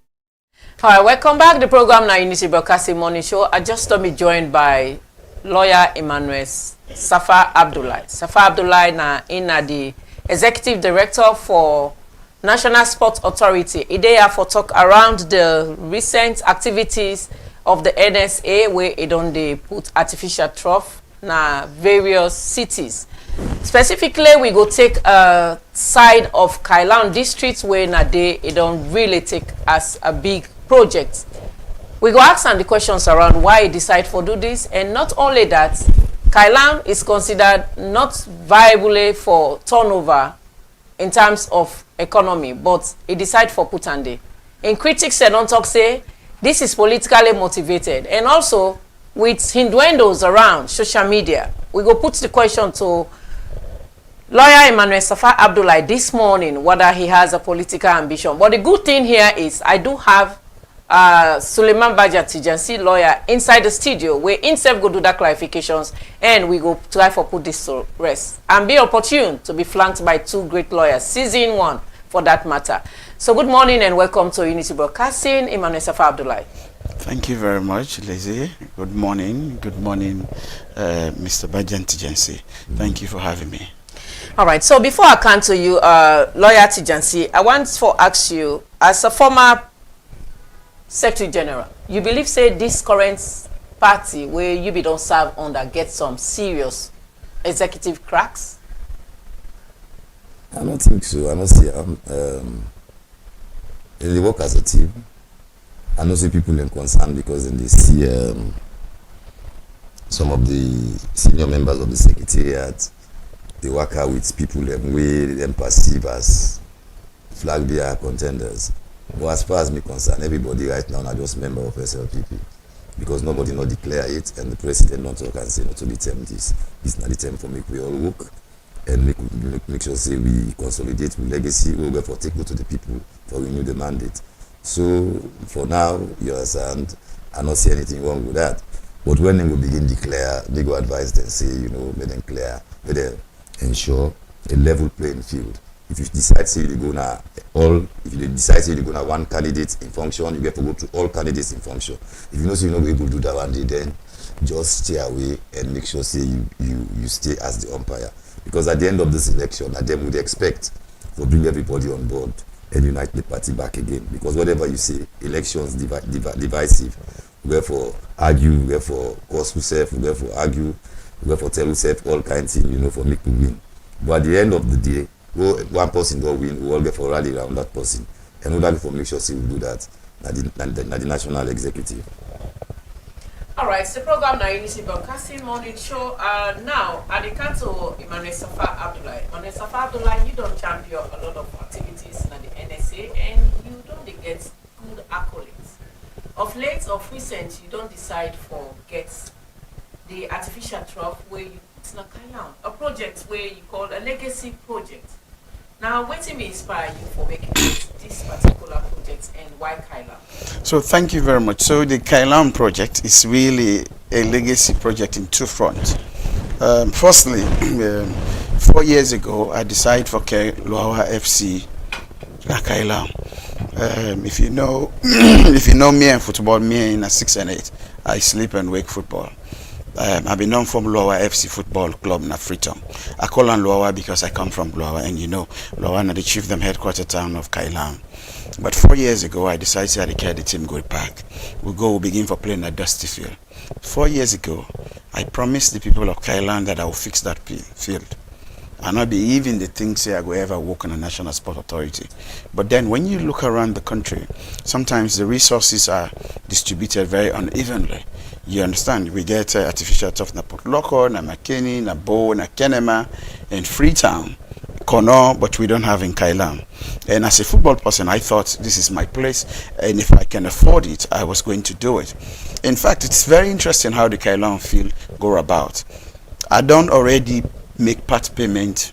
All right, welcome back. The program now Unity Broadcasting Morning Show. I just to be joined by lawyer Emmanuel Safa Abdullahi. Safa Abdullahi na the executive director for National Sports Authority. They are for talk around the recent activities of the NSA where it on they put artificial turf na various cities. Specifically, we go take a side of Kailan district where na it don't really take as a big project. We go ask some the questions around why he decide for do this, and not only that, Kailan is considered not viable for turnover in terms of economy, but he decide for Putande. In critics, they don't talk say this is politically motivated, and also with innuendos around social media. We go put the question to lawyer Emmanuel Safa Abdullahi this morning whether he has a political ambition. But the good thing here is I do have Suleiman Baja Tijansi, lawyer, inside the studio where himself go do that clarifications, and we go try for put this to rest and be opportune to be flanked by two great lawyers, season one for that matter. So good morning and welcome to Unity Broadcasting, Emmanuel Safa Abdullahi. Thank you very much, Lizzie. Good morning, Mr. Bajan Tijansi. Thank you for having me. All right, so before I come to you, lawyer Tijansi, I want to ask you, as a former Secretary General, you believe say this current party where you be don't serve under get some serious executive cracks? I don't think so. I don't see they work as a team. I don't see people in concern because then they see some of the senior members of the secretariat, they work out with people and way them perceive as flag bearer contenders. But as far as me concerned, everybody right now are just member of SLPP because nobody not declare it, and the president not talk and say not to the term this. It's not the term for make we all work and make sure say we consolidate with legacy. We'll go for take to the people for renew the mandate. So for now, you understand, I don't see anything wrong with that. But when they will begin declare, they go advise them say, let them ensure a level playing field. If you decide say you go now all, if you decide you're going to have one candidate in function, you get to go to all candidates in function. If you know you're not able to do that one day, then just stay away and make sure say you stay as the umpire. Because at the end of this election, that them would expect to bring everybody on board and unite the party back again. Because whatever you say, elections divisive. We go for argue, we go for cause yourself, we go for argue, we go for tell yourself all kinds of things, for make to win. But at the end of the day, one person go win, we all get for rally around that person. And all that for make sure say we do that. The national executive. All right, so the program now Unity Broadcasting Morning Show. Now, at the council, Emmanuel Safa Abdullah. Emmanuel Safa Abdullah, you don't champion a lot of activities in the NSA and you don't get good accolades. Of late, of recent, you don't decide for get the artificial turf where you put in a project where you call a legacy project. Now, what me inspire you for making this particular project and why Kailam? So thank you very much. So the Kailam project is really a legacy project in two fronts. Firstly, 4 years ago, I decided for Luawa FC Kailam. If you know, if you know me and football, me in a 6 and 8, I sleep and wake football. I've been known from Luawa FC Football Club in Freetown. I call on Luawa because I come from Luawa, and Luawa is the chiefdom headquarter town of Kailam. But 4 years ago, I decided to carry the team go back. We'll begin for playing at Dusty Field. 4 years ago, I promised the people of Kailam that I will fix that field. And not be even the things say I go ever work on a National Sport Authority. But then when you look around the country, sometimes the resources are distributed very unevenly. You understand? We get artificial turf na Port Loko, na Makeni, na Bo, na Kenema, and Freetown, Kono, but we don't have in Kailam. And as a football person, I thought this is my place, and if I can afford it, I was going to do it. In fact, it's very interesting how the Kailam field go about. I don't already make part payment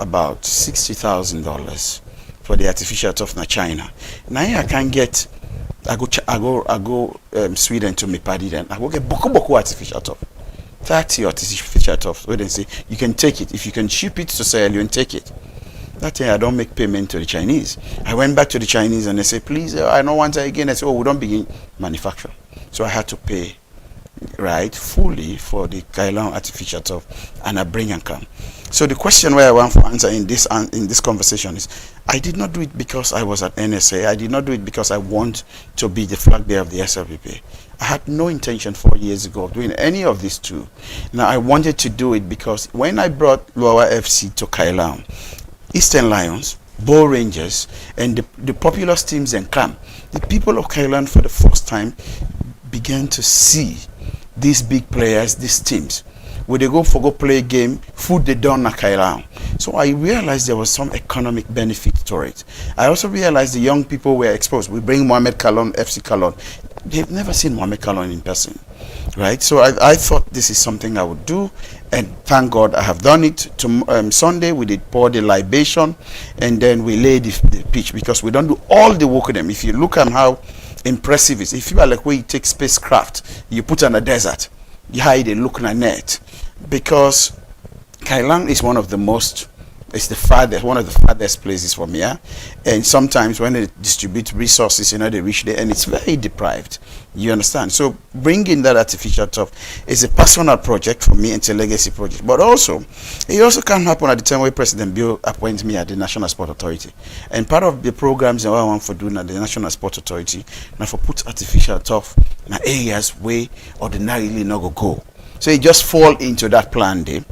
about $60,000 for the artificial turf na China. Now I can get. I go Sweden to me party then. I go get boko artificial turf. 30 artificial turf. Where they say you can take it. If you can ship it to Sierra Leone, take it. That day I don't make payment to the Chinese. I went back to the Chinese and they say, please, I don't want it again. I said, we don't begin manufacture. So I had to pay fully for the Kailam artificial turf, and I bring and come. So the question where I want to answer in this conversation is, I did not do it because I was at NSA. I did not do it because I want to be the flag bearer of the SLPP. I had no intention 4 years ago of doing any of these two. Now I wanted to do it because when I brought Luawa FC to Kailam, Eastern Lions, Bo Rangers, and the populous teams in camp, the people of Kailam for the first time began to see these big players, these teams. When they go play a game, food they done na Kailam. So I realized there was some economic benefit to it. I also realized the young people were exposed. We bring Mohamed Kalon, FC Kalon. They've never seen Mohamed Kalon in person, right? So I thought this is something I would do, and thank God I have done it. Sunday we did pour the libation, and then we laid the pitch, because we don't do all the work with them. If you look at how impressive it is, if you are like where you take spacecraft, you put on a desert, you hide a look in a net, because Kailam is one of the farthest places from here, and sometimes when they distribute resources, they reach there, and it's very deprived. You understand? So bringing that artificial turf is a personal project for me. It's a legacy project, but also it also can happen at the time where President Bill appoints me at the National Sport Authority, and part of the programs that I want for doing at the National Sport Authority now for put artificial turf in areas where ordinarily not go. So it just fall into that plan there.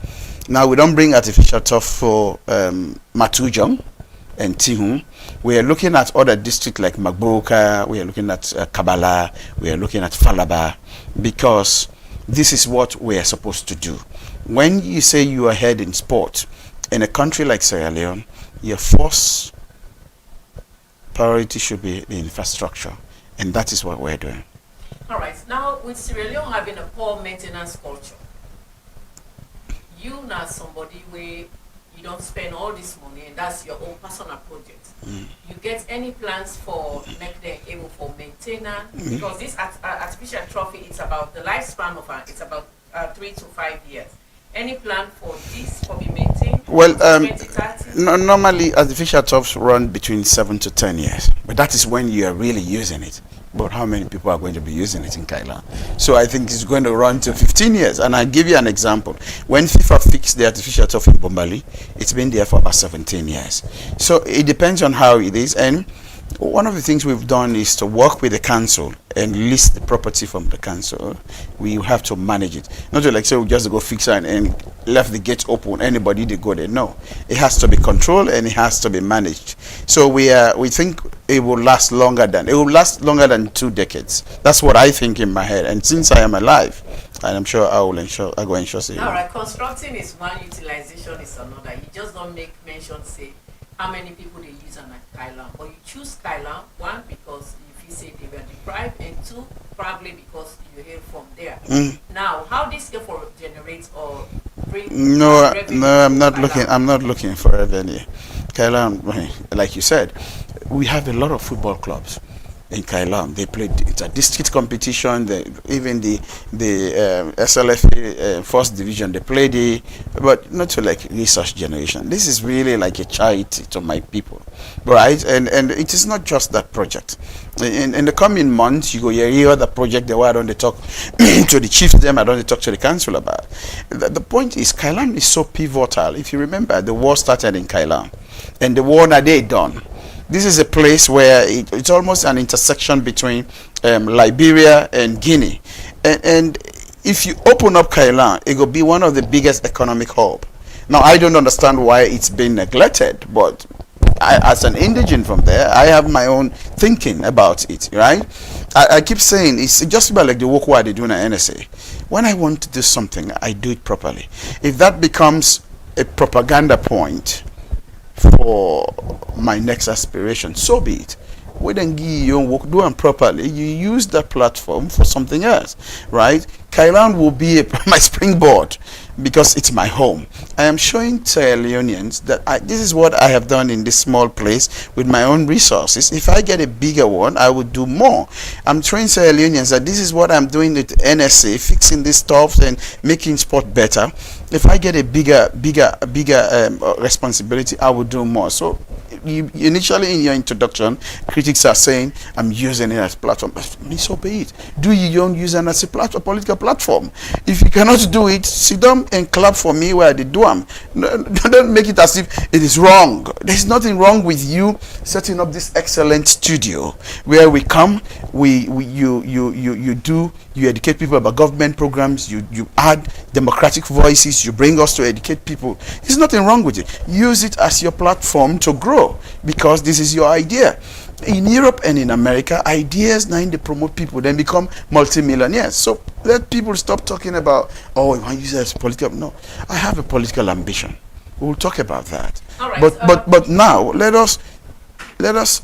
Now we don't bring artificial turf for Matujong and Tihun. We are looking at other districts like Magboka, we are looking at Kabala, we are looking at Falaba, because this is what we are supposed to do. When you say you are ahead in sport, in a country like Sierra Leone, your first priority should be the infrastructure, and that is what we're doing. All right, now with Sierra Leone having a poor maintenance culture, you now somebody where you don't spend all this money and that's your own personal project. You get any plans for make them able for maintenance? Because this artificial trophy, it's about the lifespan of it's about 3 to 5 years. Any plan for this for be maintained? Well, 2030? normally artificial turfs run between 7 to 10 years, but that is when you are really using it. But how many people are going to be using it in Kailan? So I think it's going to run to 15 years. And I'll give you an example. When FIFA fixed the artificial turf in Bombali, it's been there for about 17 years. So it depends on how it is. And one of the things we've done is to work with the council and list the property from the council. We have to manage it. Not to like say we just go fix it and left the gates open, anybody to go there. No, it has to be controlled and it has to be managed. So we think it will last longer than 2 decades. That's what I think in my head. And since I am alive, and I'm sure I will ensure I go ensure. All right, constructing is one, utilization is another. You just don't make mention say how many people they use on Kailan, but you choose Kailan, one, because if you say they were deprived, and two, probably because you hail from there. Now, how this effort generates or bring No, revenue no, I'm to not Kailan? looking. I'm not looking for revenue. Kailan, like you said, we have a lot of football clubs in Kailan. They play. It's a district competition. Even the SLFA first division, they play but not to like resource generation. This is really like a charity to my people, right? And it is not just that project. In the coming months, you go hear other project. Why don't they talk to the chiefs? I don't talk to the council about. The point is, Kailan is so pivotal. If you remember, the war started in Kailan, and the war that they done. This is a place where it's almost an intersection between Liberia and Guinea. And if you open up Kailan, it will be one of the biggest economic hub. Now, I don't understand why it's been neglected, but as an indigent from there, I have my own thinking about it, right? I keep saying it's just about like the work what they do in NSA. When I want to do something, I do it properly. If that becomes a propaganda point for my next aspiration, so be it. We then give you work, do them properly. You use that platform for something else, right? Kailan will be my springboard because it's my home. I am showing Sierra Leoneans that this is what I have done in this small place with my own resources. If I get a bigger one, I will do more. I'm showing Sierra Leoneans that this is what I'm doing with NSA, fixing these stuff and making sport better. If I get a bigger responsibility, I will do more. So initially in your introduction, critics are saying I'm using it as a platform. So be it. Do you don't use it as a platform, political platform? If you cannot do it, sit down and clap for me where they do them. Don't make it as if it is wrong. There's nothing wrong with you setting up this excellent studio where we come, you educate people about government programs, you add democratic voices, you bring us to educate people. There's nothing wrong with it. Use it as your platform to grow because this is your idea. In Europe and in America, ideas now they promote people, then become multimillionaires. So let people stop talking about, oh, I use it as political. No, I have a political ambition. We'll talk about that. All right, But now let us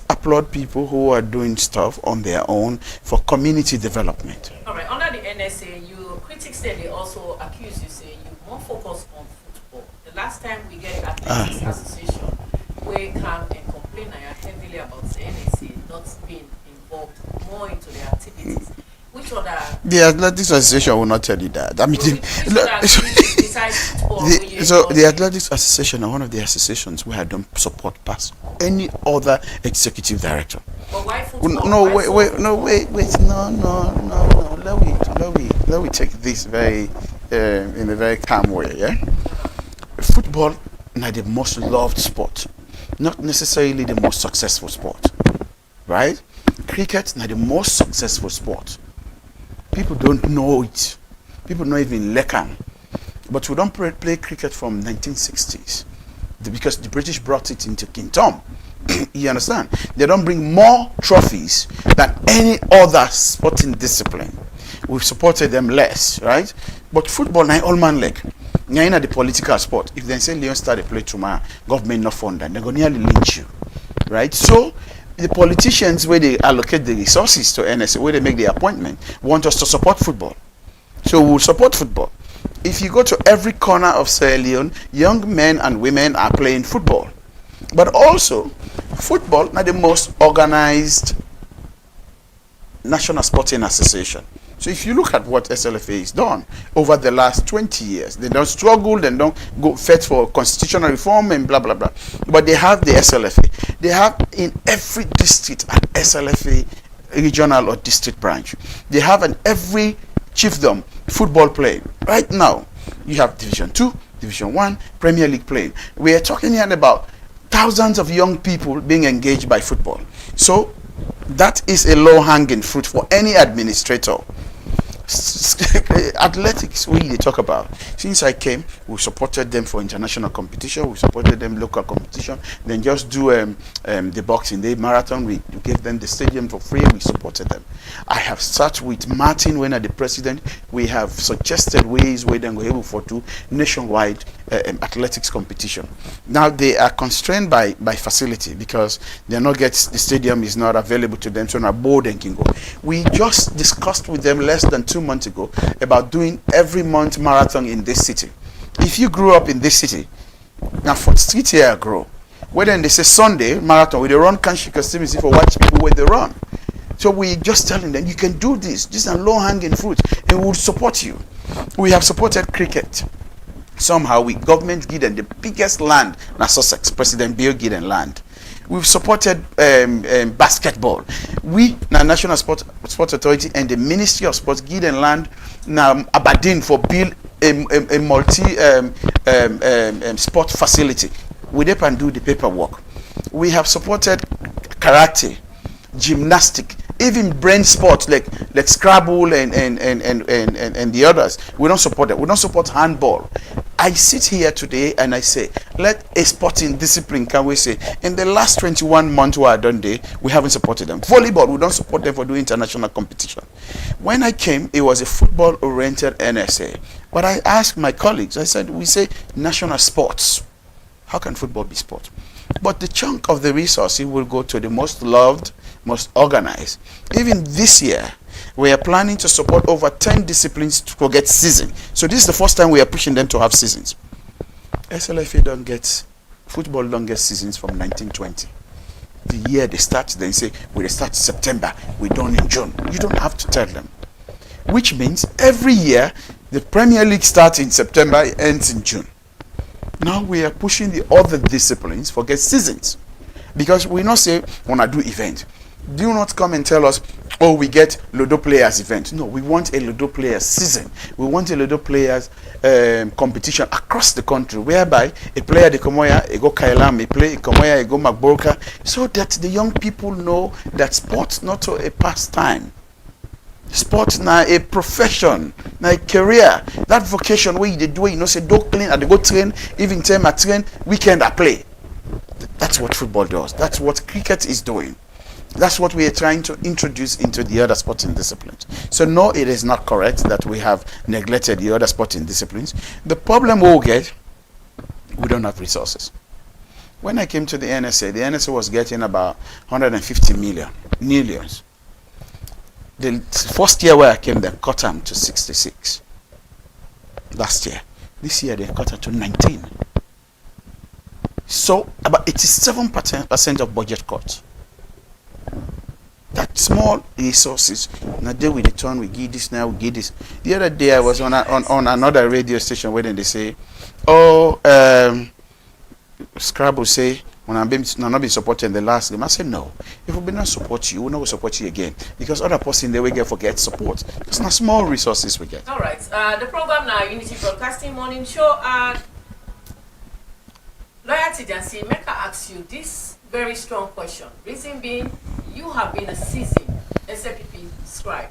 applaud people who are doing stuff on their own for community development. All right, under the NSA, critics say they also accuse you, say you more focus on football. The last time we get Athletics Association, we come and complain heavily about the NSA not being involved more into the activities. Which other? The Athletics Association will not tell you that. I mean, the Athletics Association are one of the associations where I don't support past any other executive director. But why football? No, wait. Let me take this very in a very calm way. Yeah, football is the most loved sport, not necessarily the most successful sport, right? Cricket is the most successful sport. People don't know it. People know even Lekam. But we don't play cricket from 1960s because the British brought it into King Tom. You understand? They don't bring more trophies than any other sporting discipline. We've supported them less, right? But football, now all man leg. Now the political sport. If they say Leon start to play tomorrow, government not fund them, they're going to nearly lynch you, right? So the politicians, where they allocate the resources to NSA, where they make the appointment, want us to support football. So we'll support football. If you go to every corner of Sierra Leone, young men and women are playing football. But also, football, not the most organized national sporting association. So if you look at what SLFA has done over the last 20 years, they don't struggle, they don't go fight for constitutional reform and blah, blah, blah. But they have the SLFA. They have in every district an SLFA regional or district branch. They have in every chiefdom football playing. Right now, you have Division 2, Division 1, Premier League playing. We are talking here about thousands of young people being engaged by football. So that is a low-hanging fruit for any administrator. Athletics, we talk about. Since I came, we supported them for international competition, we supported them local competition, then just do the boxing day marathon, we gave them the stadium for free, we supported them. I have sat with Martin when the president, we have suggested ways where they were able to do nationwide athletics competition. Now they are constrained by facility because they not get the stadium is not available to them, so now board and can go. We just discussed with them less than 2 months ago about doing every month marathon in this city. If you grew up in this city, now for street here I grow, where then they say Sunday marathon, we they run Kanshika Stevenson for watch people where they run. So we just telling them you can do this. This is a low-hanging fruit, and we will support you. We have supported cricket. Somehow we government give them the biggest land na Sussex, President Bill give them land. We've supported basketball. We, the National Sports Authority and the Ministry of Sports, give them land now Aberdeen for build a multi sport facility. We can do the paperwork. We have supported karate, gymnastic, even brain sports like Scrabble and the others. We don't support them. We don't support handball. I sit here today and I say, let a sporting discipline, can we say, in the last 21 months where I done there, we haven't supported them. Volleyball, we don't support them for doing international competition. When I came, it was a football-oriented NSA. But I asked my colleagues, I said, we say national sports. How can football be sport? But the chunk of the resources will go to the most loved, most organized. Even this year, we are planning to support over 10 disciplines to get season. So this is the first time we are pushing them to have seasons. SLFA don't get, football don't get seasons from 1920. The year they start, they say, we start September, we done in June. You don't have to tell them. Which means every year, the Premier League starts in September, it ends in June. Now we are pushing the other disciplines for get seasons. Because we not say, when I do event, do not come and tell us, oh, we get Ludo players event. No, we want a Ludo players season. We want a Ludo players competition across the country, whereby a player they come here, they go Kailam, a player come here, they go Magborka, so that the young people know that sports not a pastime. Sports now a profession, now a career. That vocation where they do, you know, say don't clean and they go train, even time I train, weekend I play. That's what football does. That's what cricket is doing. That's what we are trying to introduce into the other sporting disciplines. So no, it is not correct that we have neglected the other sporting disciplines. The problem we'll get, we don't have resources. When I came to the NSA was getting about 150 millions. The first year where I came, they cut them to 66. Last year. This year they cut it to 19. So about 87% of budget cuts. That small resources. Now day we return, we give this now, we give this. The other day I was on another radio station where they say, oh, Scrabble say, when I'm not being supported in the last game. I said no. If we not support you, we'll not support you again. Because other person they will get forget support. It's not small resources we get. All right. The program now, Unity Broadcasting Morning Show. Loyalty Jansi, make I ask you this very strong question. Reason being, you have been a seasoned SLPP scribe.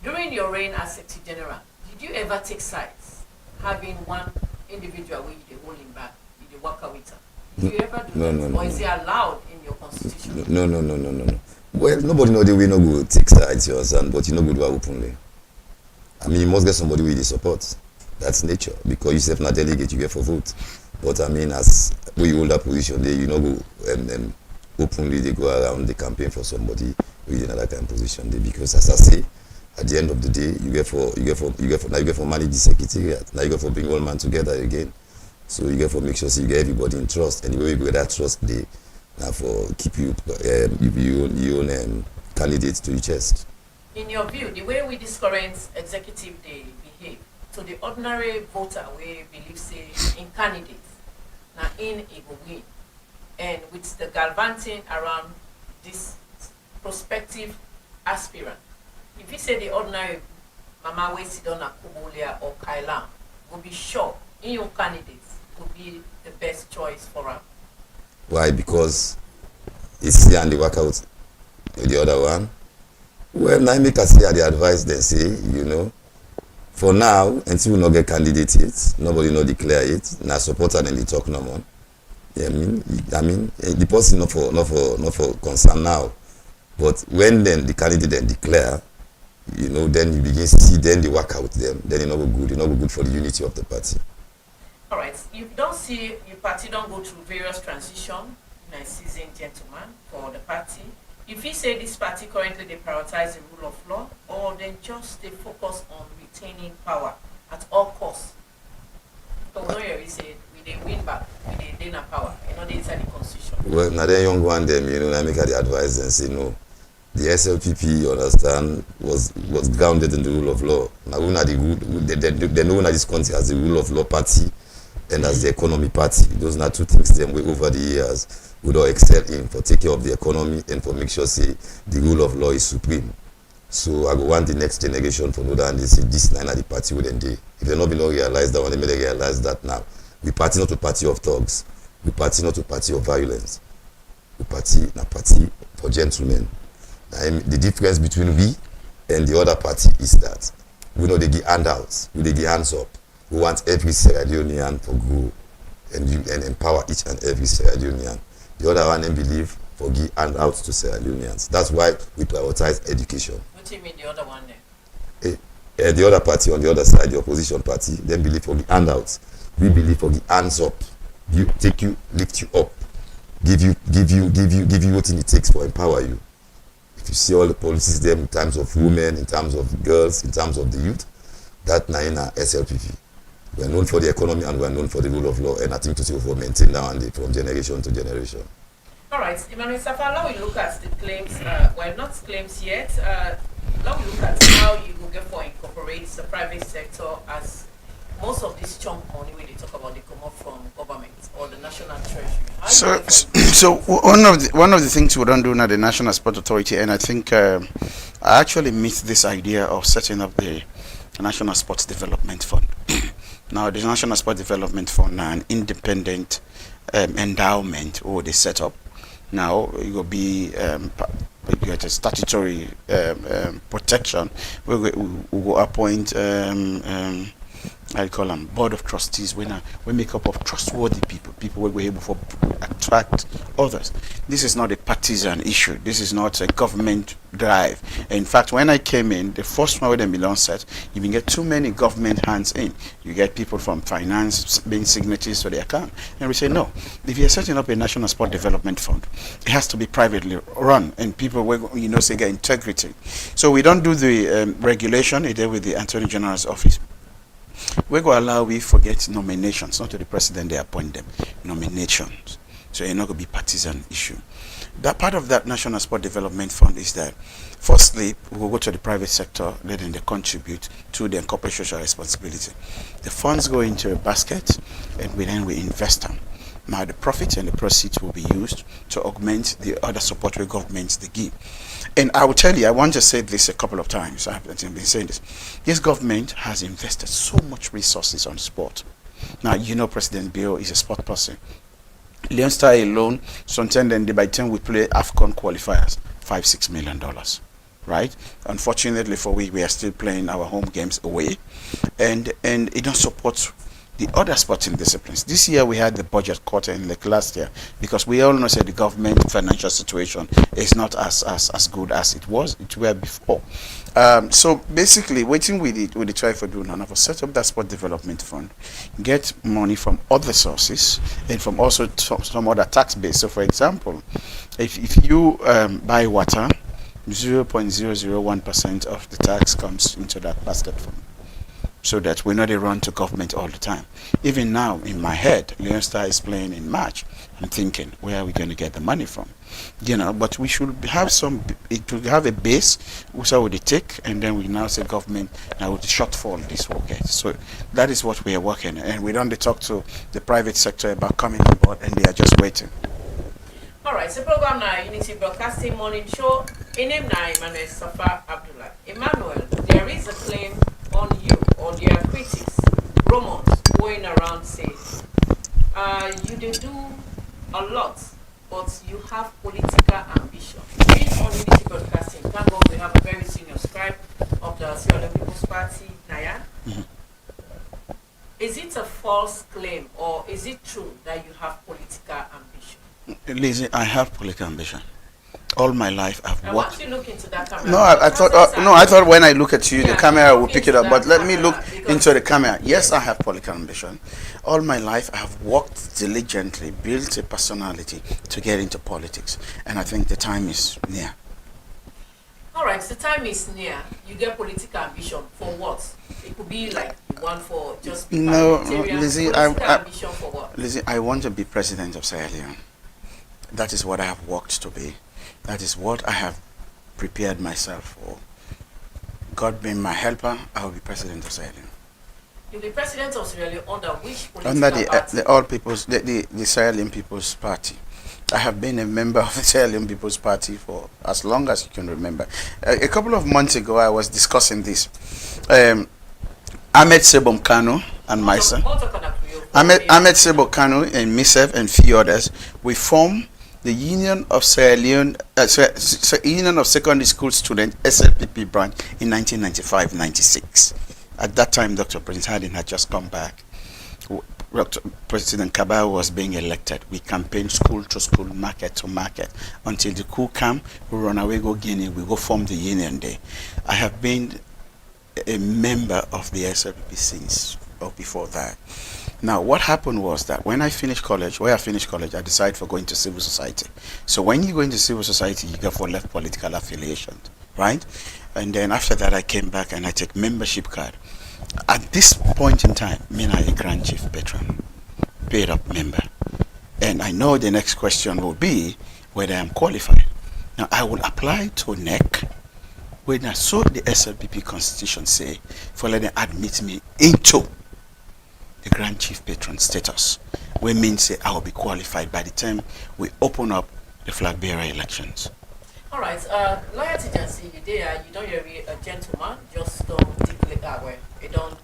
During your reign as Secretary General, did you ever take sides, having one individual where you hold him back, you work with him? Did you ever do that? No. Or is it allowed in your constitution? No. Well, nobody know the way no go take sides, you understand, but you know good openly. I mean, you must get somebody with the support. That's nature. Because you self not delegate, you get for vote. But I mean, as we hold that position there, you know, go openly they go around the campaign for somebody with another kind of position there. Because as I say, at the end of the day, you get for manage the secretariat. Now you get for bring all man together again. So you get for make sure so you get everybody in trust. And the way you get that trust there, now for keep you your own candidates to your chest. In your view, the way we this current executive they behave, to the ordinary voter, we believe say in candidates, now in a go win, and with the galvanizing around this prospective aspirant, if you say the ordinary Mama we sit on a Kubulia or Kailam, will be sure in your candidates will be the best choice for her. Why? Because it's here and they work out with the other one. Well, now make us hear the advice they say, you know. For now, until we not get candidate yet, nobody not declare it. Now supporter then they talk no more. Yeah, I mean, the person not for concern now. But when then the candidate then declare, you know, then you begin to see, then they work out with them. Then it's not good. It's not good for the unity of the party. All right. You don't see your party don't go through various transition, nice seasoned gentleman for the party. If you say this party currently they prioritize the rule of law, or then just they focus on retaining power at all costs. So we know you say we they win back, we they gain power, you know they inside the constitution. Well, now the young one them, you know, I make the advice and say no. The SLPP, you understand, was grounded in the rule of law. Now we know they know this country as the rule of law party and as the economy party. Those are two things them way over the years we don't excel in for take care of the economy and for make sure say the rule of law is supreme. So I go want the next generation for know that and they say this nine at the party within day. If they not be not realize that one, they may realize that now. We party not to party of thugs. We party not to party of violence. We party na party for gentlemen. The difference between we and the other party is that we know they give handouts, we they give hands up. We want every Sierra Leonean to grow and empower each and every Sierra Leonean. The other one then believe for give handouts to Sierra Leoneans. That's why we prioritize education. What do you mean the other one then? The other party on the other side, the opposition party, then believe for the handouts. We believe for the hands up. Lift you up, give you what it takes for empower you. If you see all the policies there in terms of women, in terms of girls, in terms of the youth, that Naina SLPP. We are known for the economy and we are known for the rule of law, and I think to for maintain that one from generation to generation. All right, Emmanuel Safar, now we look at the claims, well, not claims yet. Now we look at how you will get for incorporate the private sector, as most of this chunk money when they talk about they come up from government or the national treasury. So one of the things we don't do now, the National Sport Authority, and I think I actually miss this idea of setting up the National Sports Development Fund. Now, the National Sport Development Fund now an independent endowment or they set up. Now it will be you get a statutory protection. We will appoint I call them board of trustees. We make up of trustworthy people will be able to attract others. This is not a partisan issue. This is not a government drive. In fact, when I came in, the first one with the Milan set, you can get too many government hands in. You get people from finance being signatories to the account. And we say, no, if you're setting up a National Sport Development Fund, it has to be privately run and people will, say, get integrity. So we don't do the regulation, it's there with the Attorney General's office. We're going to allow we forget nominations, not to the president, they appoint them, nominations. So it's not going to be partisan issue. That part of that National Sport Development Fund is that, firstly, we'll go to the private sector, letting they contribute to the corporate social responsibility. The funds go into a basket, and then we invest them. Now, the profits and the proceeds will be used to augment the other support where governments they give. And I will tell you, I want to say this a couple of times. I've been saying this. This government has invested so much resources on sport. Now, President Bill is a sport person. Leon Star alone, sometimes then by the time we play AFCON qualifiers, $5-6 million. Right? Unfortunately for we are still playing our home games away. And it don't support the other sporting disciplines. This year we had the budget cut in like last year because we all know that the government financial situation is not as good as it were before. So basically, waiting with the try for doing another set up that sport development fund, get money from other sources and from also some other tax base. So for example, if you buy water, 0.001% of the tax comes into that basket fund. so that we not run to government all the time. Even now, in my head, Leon Star is playing in March. I'm thinking, where are we going to get the money from? You know, but we should have it will have a base, so would it take, and then we now say government, now with the shortfall this will get. So that is what we are working on, and we don't talk to the private sector about coming on board, and they are just waiting. All right, so program now, Unity Broadcasting Morning Show. In name now, Emmanuel Safa Abdullah. Emmanuel, there is a claim on you, or there are critics, rumors going around saying, you did do a lot, but you have political ambition. Being on Unity Broadcasting, thank God we have a very senior scribe of the Sierra Leone People's Party, Naya. Is it a false claim, or is it true that you have political ambition? Lizzie, I have political ambition. All my life I've worked. Once you look into that camera. No, I thought when I look at you, the camera will pick it up. But let me look into the camera. Yes, I have political ambition. All my life I have worked diligently, built a personality to get into politics, and I think the time is near. All right, the time is near. You get political ambition for what? It could be like you want for just Lizzie, ambition for what? Lizzie, I want to be president of Sierra Leone. That is what I have worked to be. That is what I have prepared myself for. God being my helper, I will be president of Sierra Leone. You'll be president of Sierra Leone under which political under party? the Sierra Leone People's Party. I have been a member of the Sierra Leone People's Party for as long as you can remember. A couple of months ago, I was discussing this. Ahmed Sebom Kano and myself, Ahmed Sebom Kano and myself and few others, we formed the Union of Sierra Leone, Union of Secondary School Students, SLPP branch in 1995-96. At that time, Dr. Prince Harding had just come back. President Kabao was being elected. We campaigned school to school, market to market, until the coup came. We run away, go Guinea, we go form the union there. I have been a member of the SLPP since or before that. Now, what happened was that when I finished college, I decided for going to civil society. So when you go into civil society, you go for left political affiliation, right? And then after that, I came back and I take membership card. At this point in time, me and I a Grand Chief Patron, paid up member. And I know the next question will be whether I'm qualified. Now, I will apply to NEC when I saw the SLPP constitution say for letting admit me into the Grand Chief Patron status, which means I will be qualified by the time we open up the flag bearer elections. All right, loyalty agency, you don't hear a gentleman, just don't declare, you don't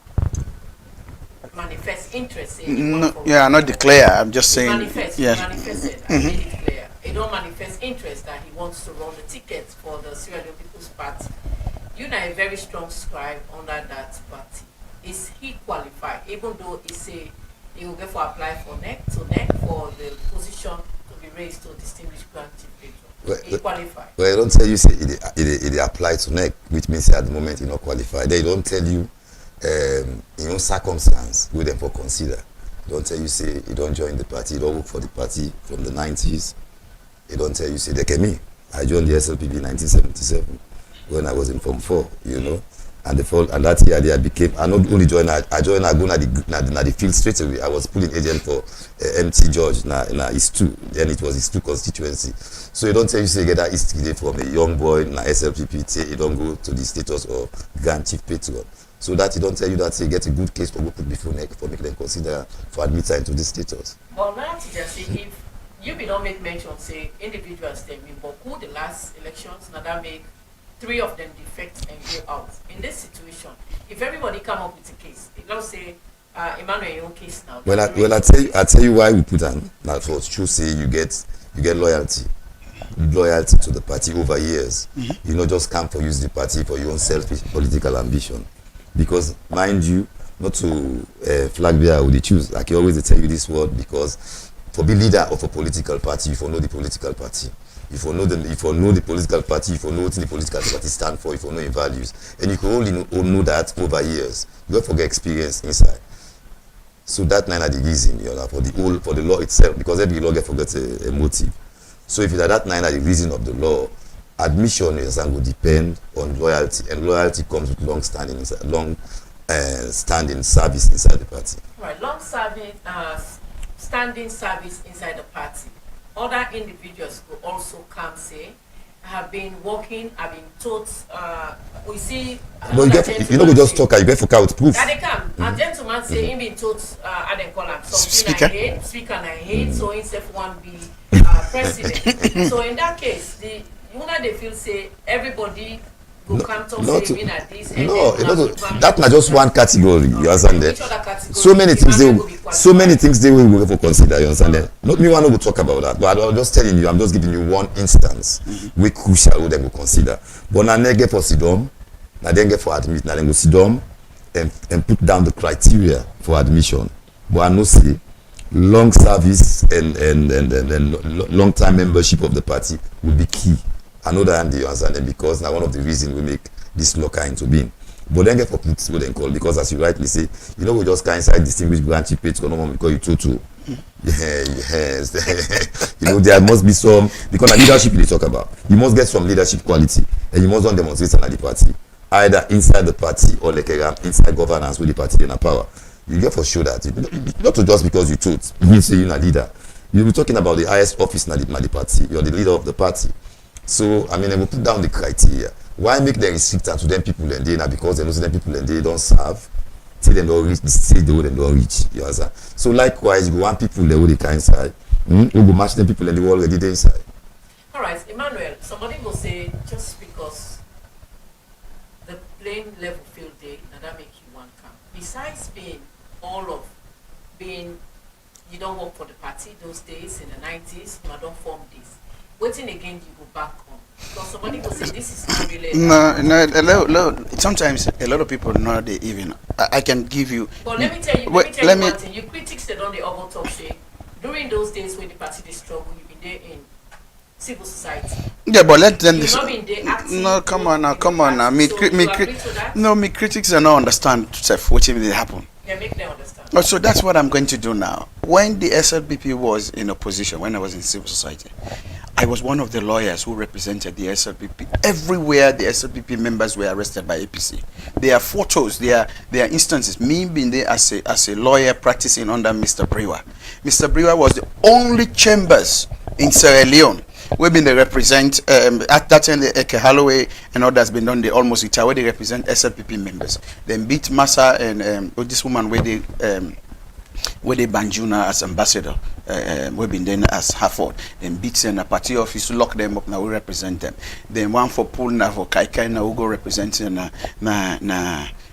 manifest interest in not declare, I'm just saying. Manifest it, I made it clear. You don't manifest interest that he wants to run the ticket for the Sierra Leone People's Party. You're not a very strong scribe under that party. Is he qualified, even though he will get for apply for NEC for the position to be raised to distinguished Grand Chief Patron? He qualified. Well, I don't tell you say it apply to NEC, which means at the moment you're not qualified. They don't tell you in your circumstance with them for consider. They don't tell you say you don't join the party, you don't work for the party from the 90s. They don't tell you say they came in. I joined the SLPP in 1977 when I was in Form 4, you know. And that year I became, I not only joined, I joined Aguna the field straight away. I was pulling agent for MT George na East 2. Then it was East 2 constituency. So you don't tell you say get that East today from a young boy na SLPP, say you don't go to the status of Grand Chief Patron. So that you don't tell you that say get a good case for go put before NEC for make them consider for admit into the status. Well, now to just say if you be don't make mention say individuals they mean but who the last elections now that make 3 of them defect and go out. In this situation, if everybody come up with a case, let's say Emmanuel your own case now. Well, I tell you why we put on. Now for true say you get loyalty to the party over years. You not just come for use the party for your own selfish political ambition. Because mind you, not to flag bearer would they choose. Like you always tell you this word because for be leader of a political party, you for know the political party. If you know the political party, if you know what the political party stand for, if you know your values, and you can only know that over years, you don't forget experience inside. So that nine are the reason, for the law itself, because every law forgets a motive. So if that nine are the reason of the law, admission will depend on loyalty, and loyalty comes with long standing service inside the party. Right, long serving, standing service inside the party. Other individuals will also come say, I have been working, I've been taught, we see... But you know, we just talk, you get for out proof. Yeah, they come. A gentleman say, he been taught, I didn't call him something I hate, speaker I hate, so instead one be president. So in that case, they feel say, everybody will come to say, me at this, and that's not just one category, you understand that? So many things they will for consider, you understand that? Not me one will talk about that, but I'm just telling you, I'm just giving you one instance we crucial they will consider. But now they get for sidom, now they get for admit, now they go sidom and put down the criteria for admission. But I know see long service and long time membership of the party will be key. Another hand you understand because now one of the reasons we make this locker into being. But then get for people then call because as you rightly say, you know we just can't inside distinguished branch page because you tutu. Yes. You know there must be some because the leadership you talk about. You must get some leadership quality and you must not demonstrate at the party. Either inside the party or like inside governance with the party in a power. You get for sure that not just because you told you say you're a leader. You'll be talking about the highest office in the party. You're the leader of the party. So, I mean, I will put down the criteria. Why make them restricted to them people and they now because they know them people and they don't serve till they don't reach the stage they don't reach. You understand? So likewise, you want people they will come inside. We go match them people and they already there inside. Alright, Emmanuel, somebody will say just because the playing level field day, now that make you one come. Besides being you don't work for the party those days in the 90s, you don't form this. Waiting again, you go back on. Because somebody will say this is not really. No. Sometimes a lot of people know they even. I can give you. But let me tell you one thing. You critics that on the oval talk say during those days when the party they struggle, you've been there in civil society. Yeah, but let them. You've not been there acting. No, come on now. Me critics do not understand what will happen. Yeah, make them understand. Oh, so that's what I'm going to do now. When the SLPP was in opposition, when I was in civil society, I was one of the lawyers who represented the SLPP. Everywhere the SLPP members were arrested by APC. There are photos, there are instances. Me being there as a lawyer practicing under Mr. Brewer. Mr. Brewer was the only chambers in Sierra Leone where they represent, at that time, Eke Holloway and others been done, they almost retire, where they represent SLPP members. Then beat Massa and this woman where they Banjuna as ambassador, we've been then as Harford, then beats in a party office, lock them up, now we represent them. Then one for Pulna, for Kaikai, now we go representing na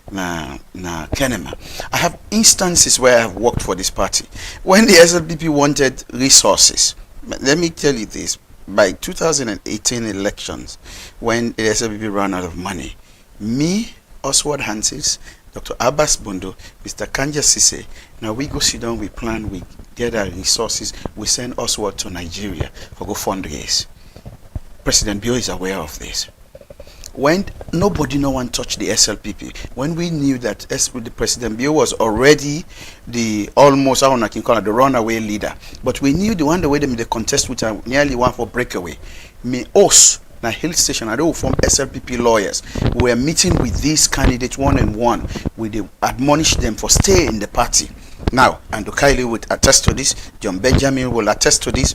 Kenema. I have instances where I have worked for this party. When the SLPP wanted resources, let me tell you this, by 2018 elections, when the SLPP ran out of money, me, Oswald Hansis, Dr. Abbas Bondo, Mr. Kanja Sise, now we go sit down, we plan, we get our resources, we send Oswald to Nigeria for go fundraise. President Bio is aware of this. When no one touched the SLPP, when we knew that the President Bio was already the almost, I can call it the runaway leader, but we knew the one the way they contest with nearly one for breakaway. Me us na Hill Station, I don't form SLPP lawyers. We were meeting with these candidates one-on-one. We admonish them for stay in the party. Now, Andrew Kiley would attest to this. John Benjamin will attest to this.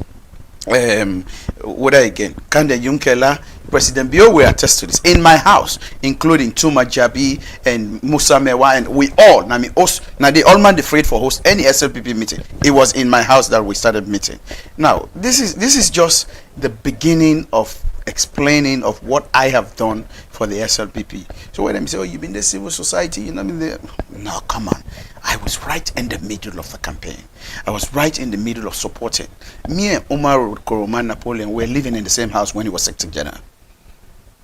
What again? Kande Yunkela, President Bio will attest to this. In my house, including Tuma Jabi and Musa Mewa, and we all, now they all man afraid for host any SLPP meeting. It was in my house that we started meeting. Now, this is just the beginning of explaining of what I have done for the SLPP. So when they say, oh, you've been in the civil society, you know, no, come on. I was right in the middle of the campaign. I was right in the middle of supporting. Me and Omar Koroman Napoleon were living in the same house when he was Secretary General.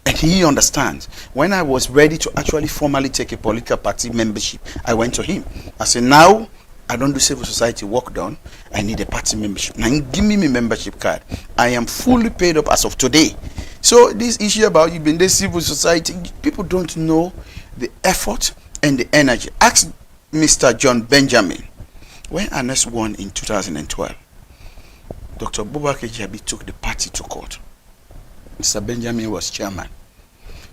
And he understands. When I was ready to actually formally take a political party membership, I went to him. I said, now, I don't do civil society work done. I need a party membership. Now give me my membership card. I am fully paid up as of today. So this issue about you being the civil society, people don't know the effort and the energy. Ask Mr. John Benjamin. When Anes won in 2012, Dr. Boubacar Jabi took the party to court. Mr. Benjamin was chairman.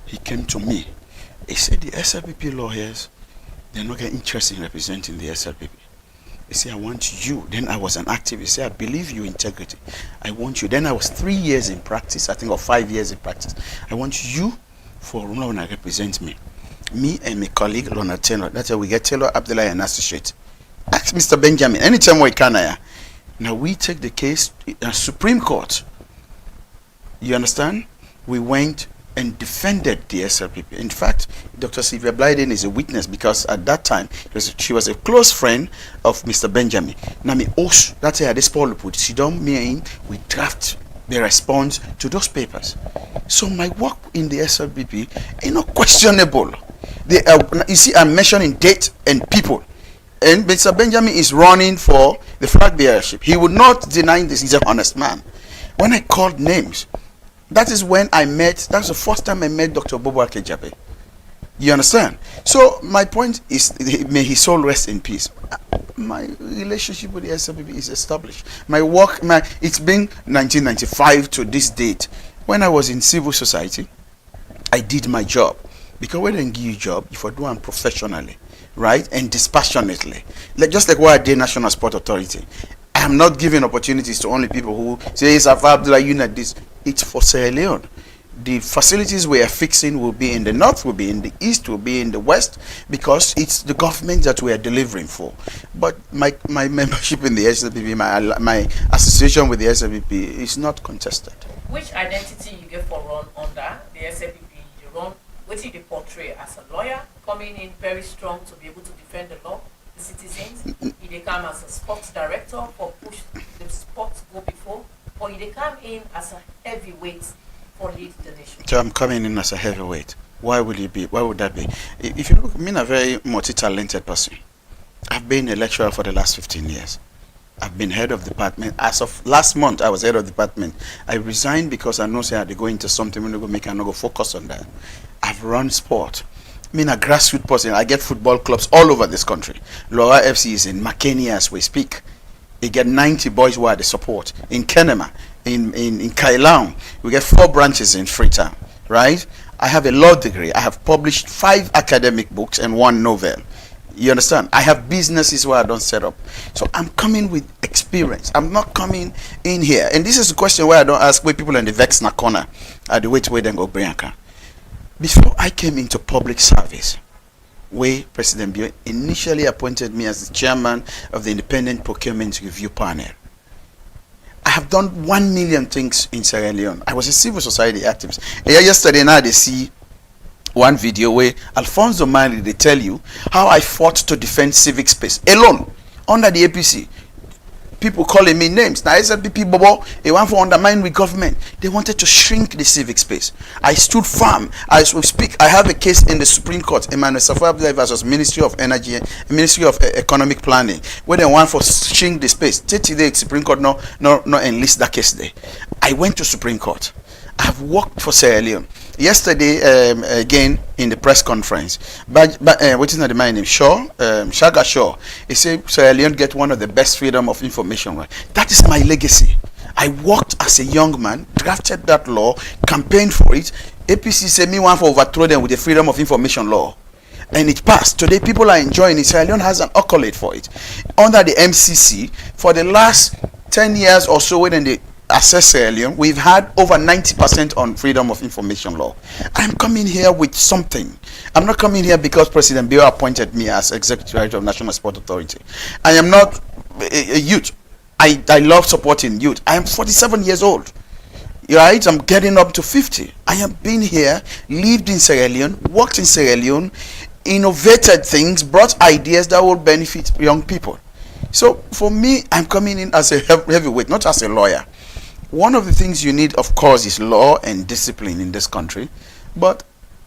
He came to me. He said the SLPP lawyers, they're not getting interest in representing the SLPP. They say, I want you. Then I was an activist. They say, I believe your integrity. I want you. Then I was 3 years in practice, I think, or 5 years in practice. I want you for Lorna represent me. Me and my colleague, Lorna Taylor. That's how we get Taylor Abdullah and associate. Ask Mr. Benjamin, anytime we can. Now we take the case to Supreme Court. You understand? We went and defended the SLPP. In fact, Dr. Sylvia Blyden is a witness because at that time she was a close friend of Mr. Benjamin. Now me also, that's how this Paul put. She don't mean we draft the response to those papers. So my work in the SLPP is not questionable. You see, I'm mentioning date and people. And Mr. Benjamin is running for the flag bearership. He would not deny this. He's an honest man. When I called names, that is when I met, that's the first time I met Dr. Bobo Akejabe. You understand? So my point is, may his soul rest in peace. My relationship with the SLPP is established. My work, it's been 1995 to this date. When I was in civil society, I did my job. Because when they give you a job, if I do it professionally, right, and dispassionately, just like what I did National Sport Authority, I'm not giving opportunities to only people who say, it's Abdullah, you know this. It's for Sierra Leone. The facilities we are fixing will be in the north, will be in the east, will be in the west, because it's the government that we are delivering for. But my membership in the SLPP, my association with the SLPP is not contested. Which identity you get for run under the SLPP? You run, what do you portray as a lawyer, coming in very strong to be able to defend the law, the citizens? They come as a sports director for push the sports go before, or they come in as a heavyweight for lead the nation? So I'm coming in as a heavyweight. Why would it be? Why would that be? If you look, I'm a very multi-talented person. I've been a lecturer for the last 15 years. I've been head of department. As of last month, I was head of department. I resigned because I know say I had to go into something when I go make, I not go focus on that. I've run sport. I mean, a grassroots person. I get football clubs all over this country. Laura FC is in Makeni as we speak. They get 90 boys who are the support. In Kenema, in Kailaung, we get 4 branches in Freetown, right? I have a law degree. I have published 5 academic books and 1 novel. You understand? I have businesses where I don't set up. So I'm coming with experience. I'm not coming in here. And this is a question where I don't ask where people in the vex na corner are the way to then go Brianka. Before I came into public service, where President Bio initially appointed me as the chairman of the Independent Procurement Review Panel, I have done 1 million things in Sierra Leone. I was a civil society activist. And yesterday now they see one video where Alfonso Mali, they tell you how I fought to defend civic space alone under the APC. People calling me names. Now SLPP Bobo, they want to undermine the government. They wanted to shrink the civic space. I stood firm. As we speak, I have a case in the Supreme Court, Emmanuel Safwa Abdullah versus Ministry of Energy, Ministry of Economic Planning, where they want to shrink the space. Today, Supreme Court no enlist that case there. I went to Supreme Court. I have worked for Sierra Leone. Yesterday, again in the press conference, but what is not the man name? Shaga Shaw. He said Sierra Leone get one of the best freedom of information. Right? That is my legacy. I worked as a young man, drafted that law, campaigned for it. APC said me want to overthrow them with the freedom of information law, and it passed. Today, people are enjoying it. Sierra Leone has an accolade for it. Under the MCC, for the last 10 years or so, when they assess Sierra Leone, we've had over 90% on freedom of information law. I'm coming here with something. I'm not coming here because President Bio appointed me as Executive Director of National Sport Authority. I am not a youth. I love supporting youth. I am 47 years old. Right? I'm getting up to 50. I have been here, lived in Sierra Leone, worked in Sierra Leone, innovated things, brought ideas that will benefit young people. So for me, I'm coming in as a heavyweight, not as a lawyer. One of the things you need, of course, is law and discipline in this country. But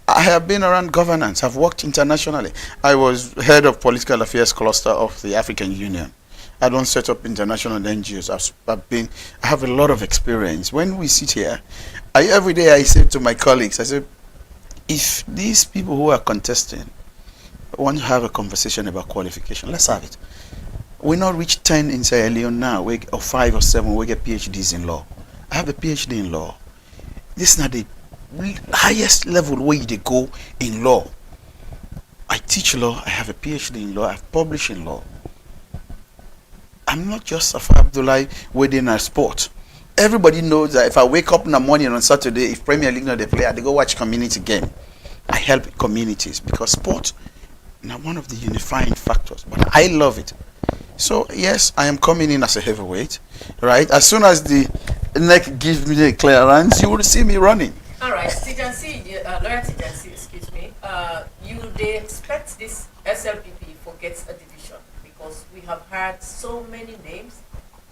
I have been around governance. I've worked internationally. I was head of political affairs cluster of the African Union. I don't set up international NGOs. I have a lot of experience. When we sit here, every day I say to my colleagues, I say, if these people who are contesting want to have a conversation about qualification, let's have it. We not reach 10 in Sierra Leone now, or 5 or 7, we get PhDs in law. I have a PhD in law. This is not the highest level where they go in law. I I teach law. I have a PhD in law. I've published in law. I'm not just Safa Abdullahi within a sport. Everybody knows that if I wake up in the morning on Saturday, if Premier League not they play, I go watch community game. I help communities because sport is one of the unifying factors. But I love it. So yes, I am coming in as a heavyweight, right? As soon as the neck gives me the clearance, you will see me running. All right, Tijansi, lawyer Tijansi, excuse me. They expect this SLPP forgets a division because we have heard so many names.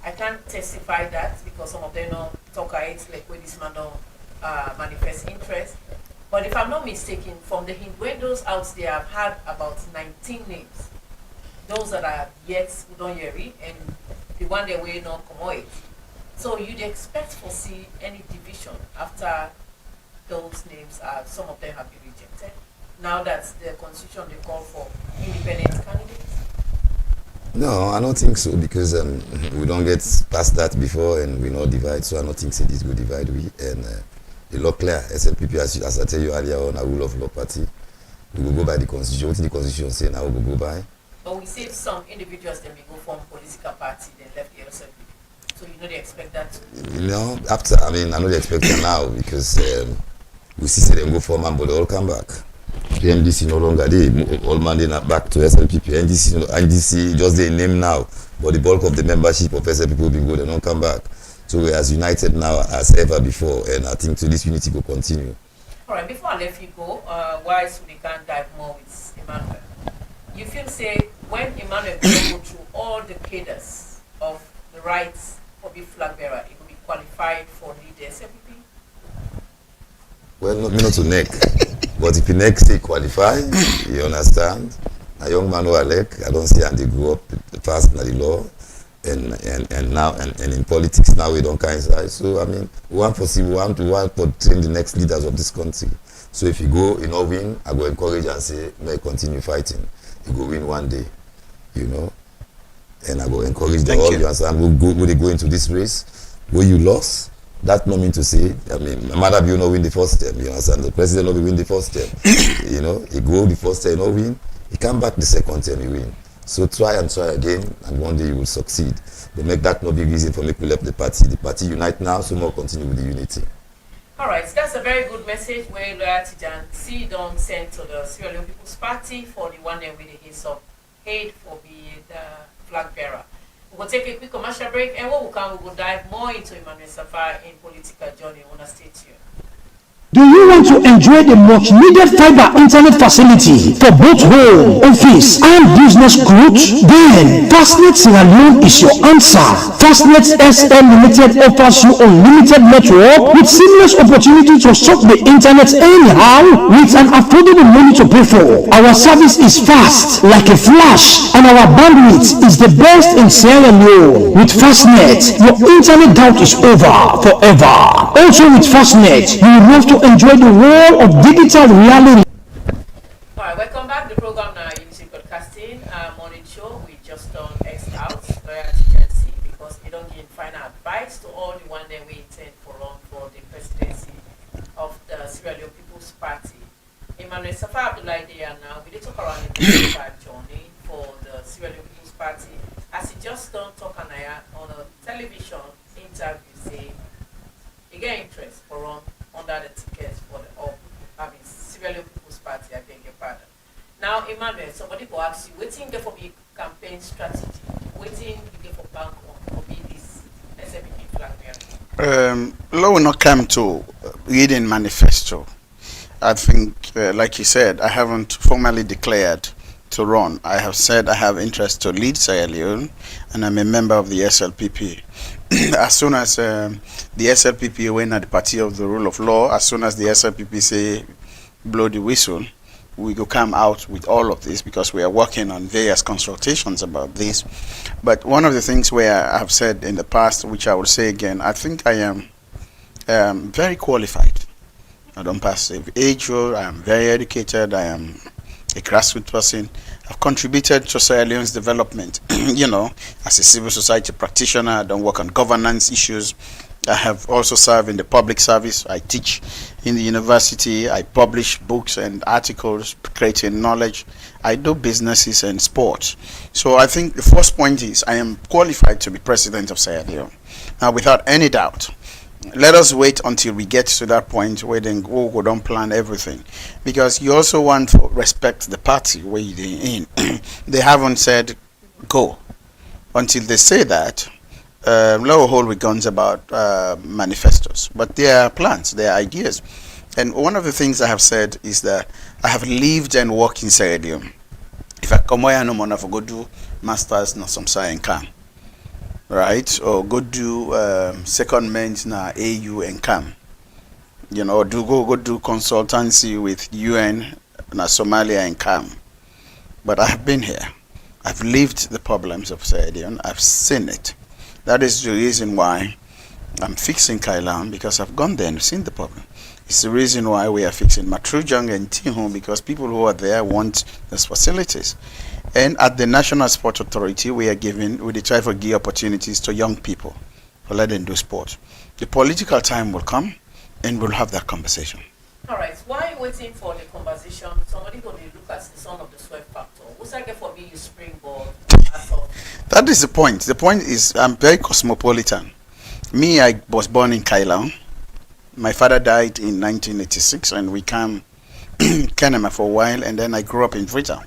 I can't testify that because some of them don't talk it like where this man don't manifest interest. But if I'm not mistaken, from the hint windows out there, I've had about 19 names. Those that are yet don't hear it, and the one they will not commode. So you'd expect to see any division after those names some of them have been rejected. Now that the constitution they call for independent candidates. No, I don't think so because we don't get past that before and we not divide. So I don't think this will divide we and the law clear. SLPP as I tell you earlier on, a rule of law party. We will go by the constitution. What the constitution say now? We will go by. But we see some individuals they may go from political party then left the SLPP. So you know they expect that too. You know, after I know they expect it now because we see them go for man, but they all come back. The MDC no longer there. All man they not back to SLPP. NDC just their name now, but the bulk of the membership of SLPP will be good. They don't come back. So we are as united now as ever before, and I think this unity will continue. All right. Before I let you go, why so we can't dive more with Emmanuel? You feel say when Emmanuel go through all the cadres of the rights for the flag bearer, it will be qualified for lead the SLPP? Well, not to neck. But if you next say qualify, you understand. A young man who elect, I don't see and they grew up fast in the law and now and in politics now we don't kind of. So I mean we want to train the next leaders of this country. So if you go, win, I go encourage and say, may continue fighting. You go win one day, And I go encourage them all, you understand, will they go into this race where you lost. That not mean to say, Mother you not win the first term, you understand? The president not win the first term. He go the first term, not win. He come back the second term, he win. So try again, and one day you will succeed. But make that not be reason for me to left the party. The party unite now, so more continue with the unity. All right, that's a very good message where Lawyer Tijansi don't send to the Sierra Leone People's Party for the one that with the hits of hate for being the flag bearer. We'll take a quick commercial break, and when we come, we will dive more into Emmanuel Safa in political journey on a state here. Do you want to enjoy the much needed fiber internet facility for both home, office, and business growth? Then Fastnet Sierra Leone is your answer. Fastnet SL Limited offers you unlimited network with seamless opportunity to surf the internet anyhow with an affordable money to pay for. Our service is fast like a flash, and our bandwidth is the best in Sierra Leone. With Fastnet, your internet doubt is over forever. Also with Fastnet, you will have to enjoy the world of digital reality. All right, welcome back. The program now, Unity Broadcasting morning show. We just done X out Lawyer Tijansi because we don't give final advice to all the one that we intend for run for the presidency of the Sierra Leone People's Party. Emmanuel Safa Abdullahi there now. We did talk around the political journey for the Sierra Leone People's Party. As he just done talk on a television interview, say he get interest for run under the tickets for the Sierra Leone People's Party, I beg your pardon. Now, Emmanuel, somebody will ask you, waiting there for the campaign strategy, waiting there for bank on for this SLPP flag bearer. Law will not come to reading manifesto. I think, like you said, I haven't formally declared to run. I have said I have interest to lead Sierra Leone, and I'm a member of the SLPP. As soon as the SLPP win at the party of the rule of law, as soon as the SLPP say blow the whistle, we will come out with all of this because we are working on various consultations about this. But one of the things where I have said in the past, which I will say again, I think I am very qualified. I don't pass the age rule. I am very educated. I am a grassroots person. I've contributed to Sierra Leone's development, as a civil society practitioner. I don't work on governance issues. I have also served in the public service. I teach in the university. I publish books and articles creating knowledge. I do businesses and sports. So I think the first point is I am qualified to be president of Sierra Leone. Now, without any doubt, let us wait until we get to that point where then we don't plan everything, because you also want to respect the party where you're in. They haven't said go until they say that. Lower hold with guns about manifestos, but there are plans, there are ideas. And one of the things I have said is that I have lived and worked in Sierra Leone. If I come here no more for go do masters na some science camp, right, or go do secondment na AU and camp, you know, go do consultancy with UN na Somalia and camp. But I have been here. I've lived the problems of Sierra Leone. I've seen it. That is the reason why I'm fixing Kailan, because I've gone there and seen the problem. It's the reason why we are fixing Matrujang and Tihon, because people who are there want those facilities. And at the National Sport Authority, we try to give opportunities to young people to let them do sport. The political time will come and we'll have that conversation. All right, while waiting for the conversation, somebody going to look at the son of the sweat factor. What's I get for being a springboard? That is the point. The point is I'm very cosmopolitan. Me, I was born in Kailan. My father died in 1986 and we came Kenema for a while, and then I grew up in Freetown.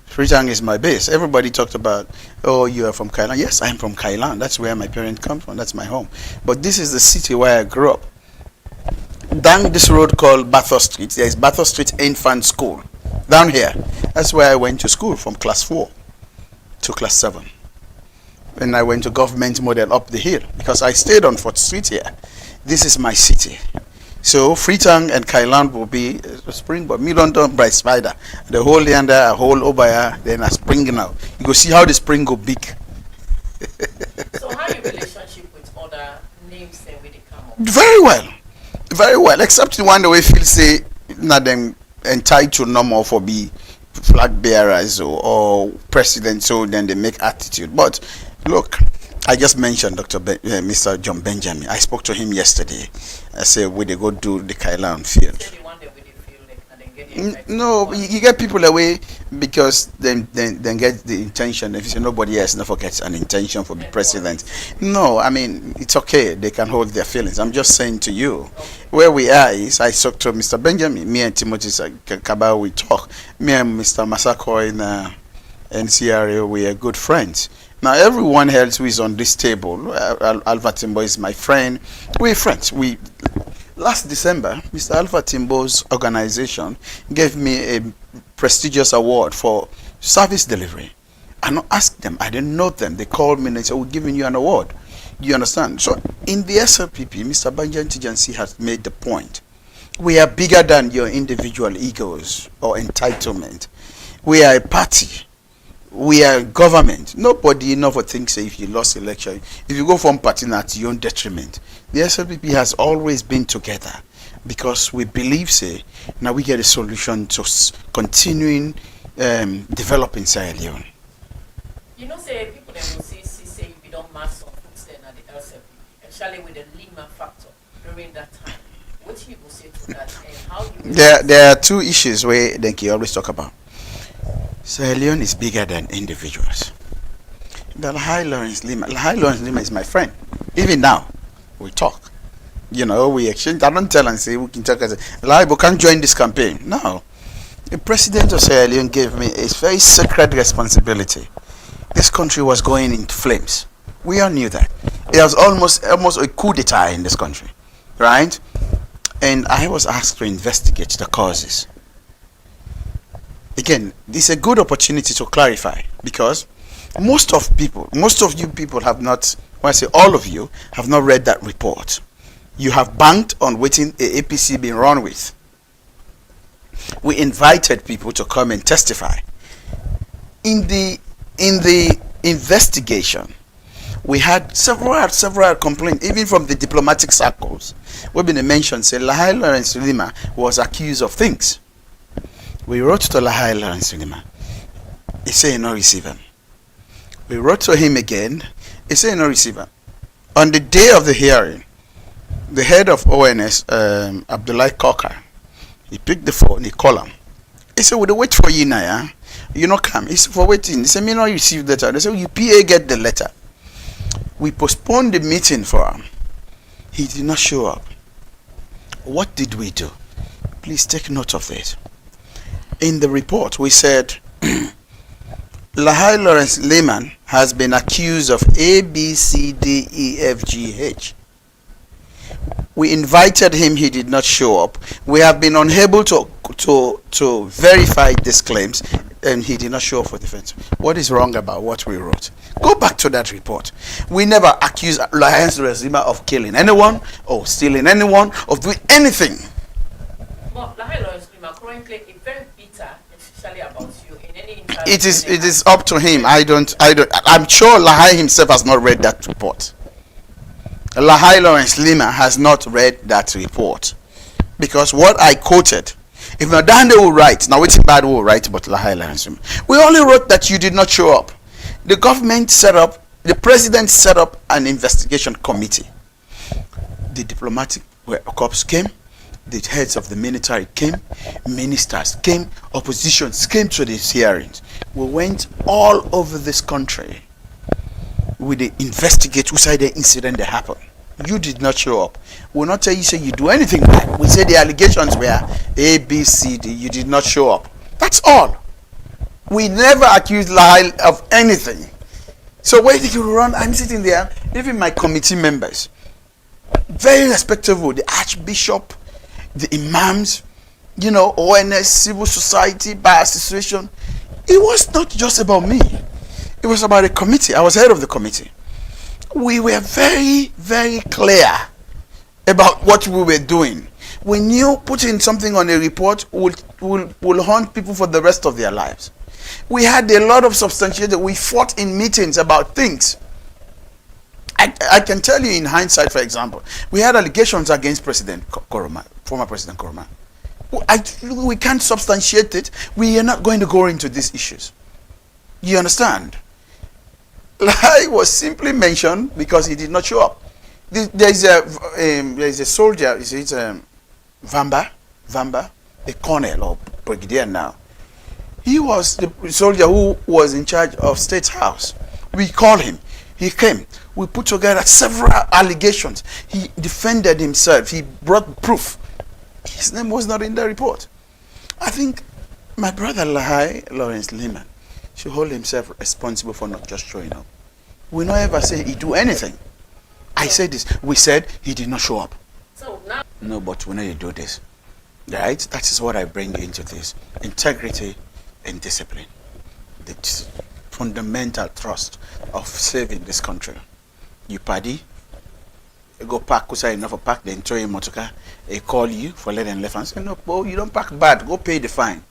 Freetown is my base. Everybody talked about, oh, you are from Kailan. Yes, I am from Kailan. That's where my parents come from. That's my home. But this is the city where I grew up. Down this road called Bathurst Street, there is Bathurst Street Infant School. Down here, that's where I went to school from class 4 to class 7. And I went to government model up the hill because I stayed on 4th Street here. This is my city. So Freetown and Kailan will be a spring, but me London by spider. The whole under a whole over here, then a spring now. You go see how the spring go big. So how your relationship with other names then will they come up? Very well. Very well. Except the one the way feel say not them entitled no more for be flag bearers or president, so then they make attitude. But look, I just mentioned Mr. John Benjamin. I spoke to him yesterday. I said, will they go do the Kailan field? No, you get people away because then get the intention. If you say nobody else never gets an intention for the president. No, I mean, it's okay. They can hold their feelings. I'm just saying to you, where we are is, I talked to Mr. Benjamin. Me and Timothy Kabao, we talk. Me and Mr. Masako in NCRA, we are good friends. Now, everyone else who is on this table, Alpha Timbo is my friend. We're friends. Last December, Mr. Alpha Timbo's organization gave me a prestigious award for service delivery. I not asked them. I didn't know them. They called me and they said, we're giving you an award. You understand? So, in the SLPP, Mr. Banjan Tijansi has made the point. We are bigger than your individual egos or entitlement. We are a party. We are government. Nobody never thinks if you lost election, if you go from party at your own detriment. The SLPP has always been together because we believe, say, now we get a solution to continuing developing Sierra Leone. You know, say people that will say if you don't mass on foods then at the LCP, especially with the Lima factor during that time. What you will say to that and how you there are two issues where Denki always talk about. Sierra Leone is bigger than individuals. The Lahai Lawrence Lima is my friend. Even now, we talk. You know, we exchange. I don't tell and say we can talk. Laibo can't join this campaign. No. The president of Sierra Leone gave me a very sacred responsibility. This country was going into flames. We all knew that. It was almost a coup d'etat in this country, right? And I was asked to investigate the causes. Again, this is a good opportunity to clarify because most of you people have not, when I say all of you, have not read that report. You have banked on waiting a APC being run with. We invited people to come and testify. In the investigation, we had several complaints, even from the diplomatic circles. We've been mentioned, say, Lahai Lawrence Lima was accused of things. We wrote to Lahai Lawrence Lima. He said, no receiver. We wrote to him again. He said, no receiver. On the day of the hearing, the head of ONS, Abdullahi Kokar, he picked the phone, he called him. He said, "We'll wait for you now, yeah? You not come." He said, "For waiting." He said, "Me not receive the letter." They said, "You PA get the letter." We postponed the meeting for him. He did not show up. What did we do? Please take note of this. In the report, we said, Lahai Lawrence Lehman has been accused of A, B, C, D, E, F, G, H. We invited him, he did not show up. We have been unable to verify these claims, and he did not show up for defense. What is wrong about what we wrote? Go back to that report. We never accused Lahai Lawrence Lehman of killing anyone, or stealing anyone, of doing anything. But Lahai Lawrence Lehman currently is very bitter, especially about you in any interview. It is up to him. I'm sure Lahai himself has not read that report. Lahai Lawrence Lehman has not read that report, because what I quoted, if Nadande will write, now waiting bad will write, but Lahai Lawrence Lehman, we only wrote that you did not show up. The government set up, the president set up an investigation committee. The diplomatic corps came, the heads of the military came, ministers came, oppositions came to these hearings. We went all over this country with the investigate who said the incident that happened. You did not show up. We'll not tell you say you do anything bad. We say the allegations were A, B, C, D. You did not show up. That's all. We never accused Lahai of anything. So where did you run? I'm sitting there, even my committee members, very respectable, the archbishop, the imams, you know, ONS, civil society, bar association. It was not just about me. It was about a committee. I was head of the committee. We were very, very clear about what we were doing. We knew putting something on a report will haunt people for the rest of their lives. We had a lot of substantiation. We fought in meetings about things. I can tell you in hindsight, for example, we had allegations against President Koroma, former President Koroma. We can't substantiate it. We are not going to go into these issues. You understand? Lahai was simply mentioned because he did not show up. There is a soldier, is it Vamba, a colonel or brigadier now. He was the soldier who was in charge of State House. We called him. He came. We put together several allegations. He defended himself. He brought proof. His name was not in the report. I think my brother Lahai Lawrence Lehman should hold himself responsible for not just showing up. We not ever say he do anything. I said this. We said he did not show up. So now, no, but we know you do this. Right? That is what I bring into this. Integrity and discipline. The fundamental trust of saving this country. You party, you go park, kusa enough for park, then throw in motorcar, they call you for letting left and say, no, boy, you don't park bad, go pay the fine.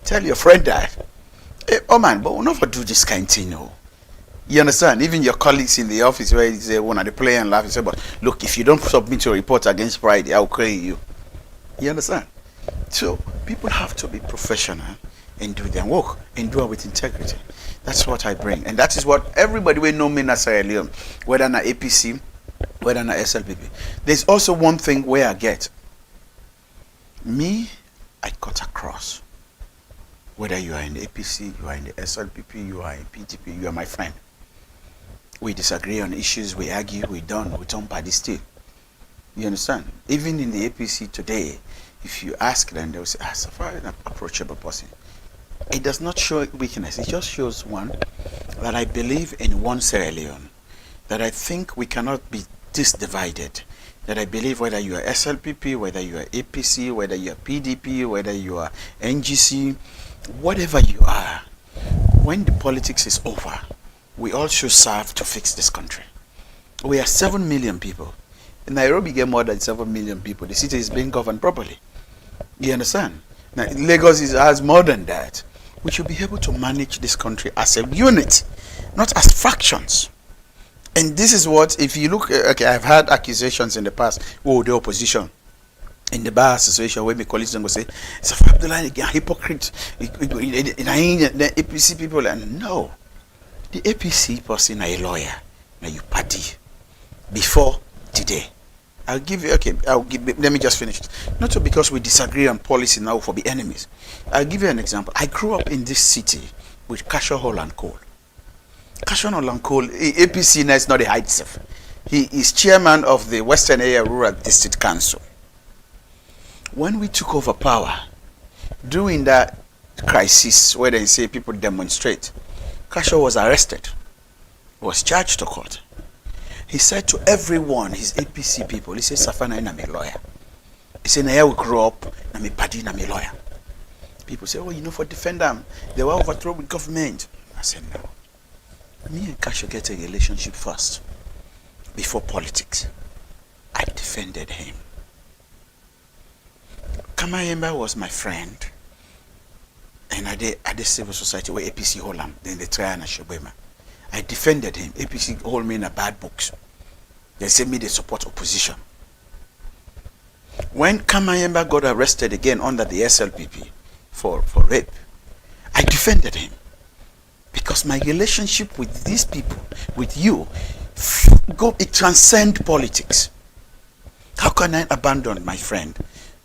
Tell your friend that. Hey, oh man, but we'll never do this kind of thing, no. You understand? Even your colleagues in the office where they want to play and laugh and say, but look, if you don't submit your report against Friday, I'll call you. You understand? So people have to be professional and do their work and do it with integrity. That's what I bring. And that is what everybody will know me as Sierra Leone, whether na APC, whether na SLPP. There's also one thing where I get. Me, I cut across. Whether you are in the APC, you are in the SLPP, you are in PTP, you are my friend. We disagree on issues, we argue, we don't party still. You understand? Even in the APC today, if you ask them, they will say, Safari is an approachable person. It does not show weakness. It just shows, one, that I believe in one Sierra Leone, that I think we cannot be this divided, that I believe whether you are SLPP, whether you are APC, whether you are PDP, whether you are NGC, whatever you are, when the politics is over, we all should serve to fix this country. We are 7 million people. In Nairobi, get more than 7 million people. The city is being governed properly. You understand? Now, Lagos has more than that. We should be able to manage this country as a unit, not as factions. And this is what, if you look, okay, I've had accusations in the past, oh, the opposition. In the bar association, where my colleagues will say, Safar Abdullah, a hypocrite, the APC people, and no. The APC person is a lawyer, now you party. Before today, Let me just finish. Not so because we disagree on policy now for the enemies. I'll give you an example. I grew up in this city with Kasho Holland Cole. Kasho Holland Cole, APC now is not a hide self. He is chairman of the Western Area Rural District Council. When we took over power, during that crisis where they say people demonstrate, Kasho was arrested, was charged to court. He said to everyone, his APC people, he said, Safana, I'm a lawyer. He said, now we grew up, I'm a party, I'm a lawyer. People say, oh, for defend them, they were overthrown with government. I said, no. Me and Kasho get a relationship first, before politics. I defended him. Kamayemba was my friend. And I did at the civil society where APC hold him, then they try and Shobema. I defended him. APC hold me in a bad books. They say me they support opposition. When Kamayemba got arrested again under the SLPP for rape, I defended him. Because my relationship with these people, with you, it transcends politics. How can I abandon my friend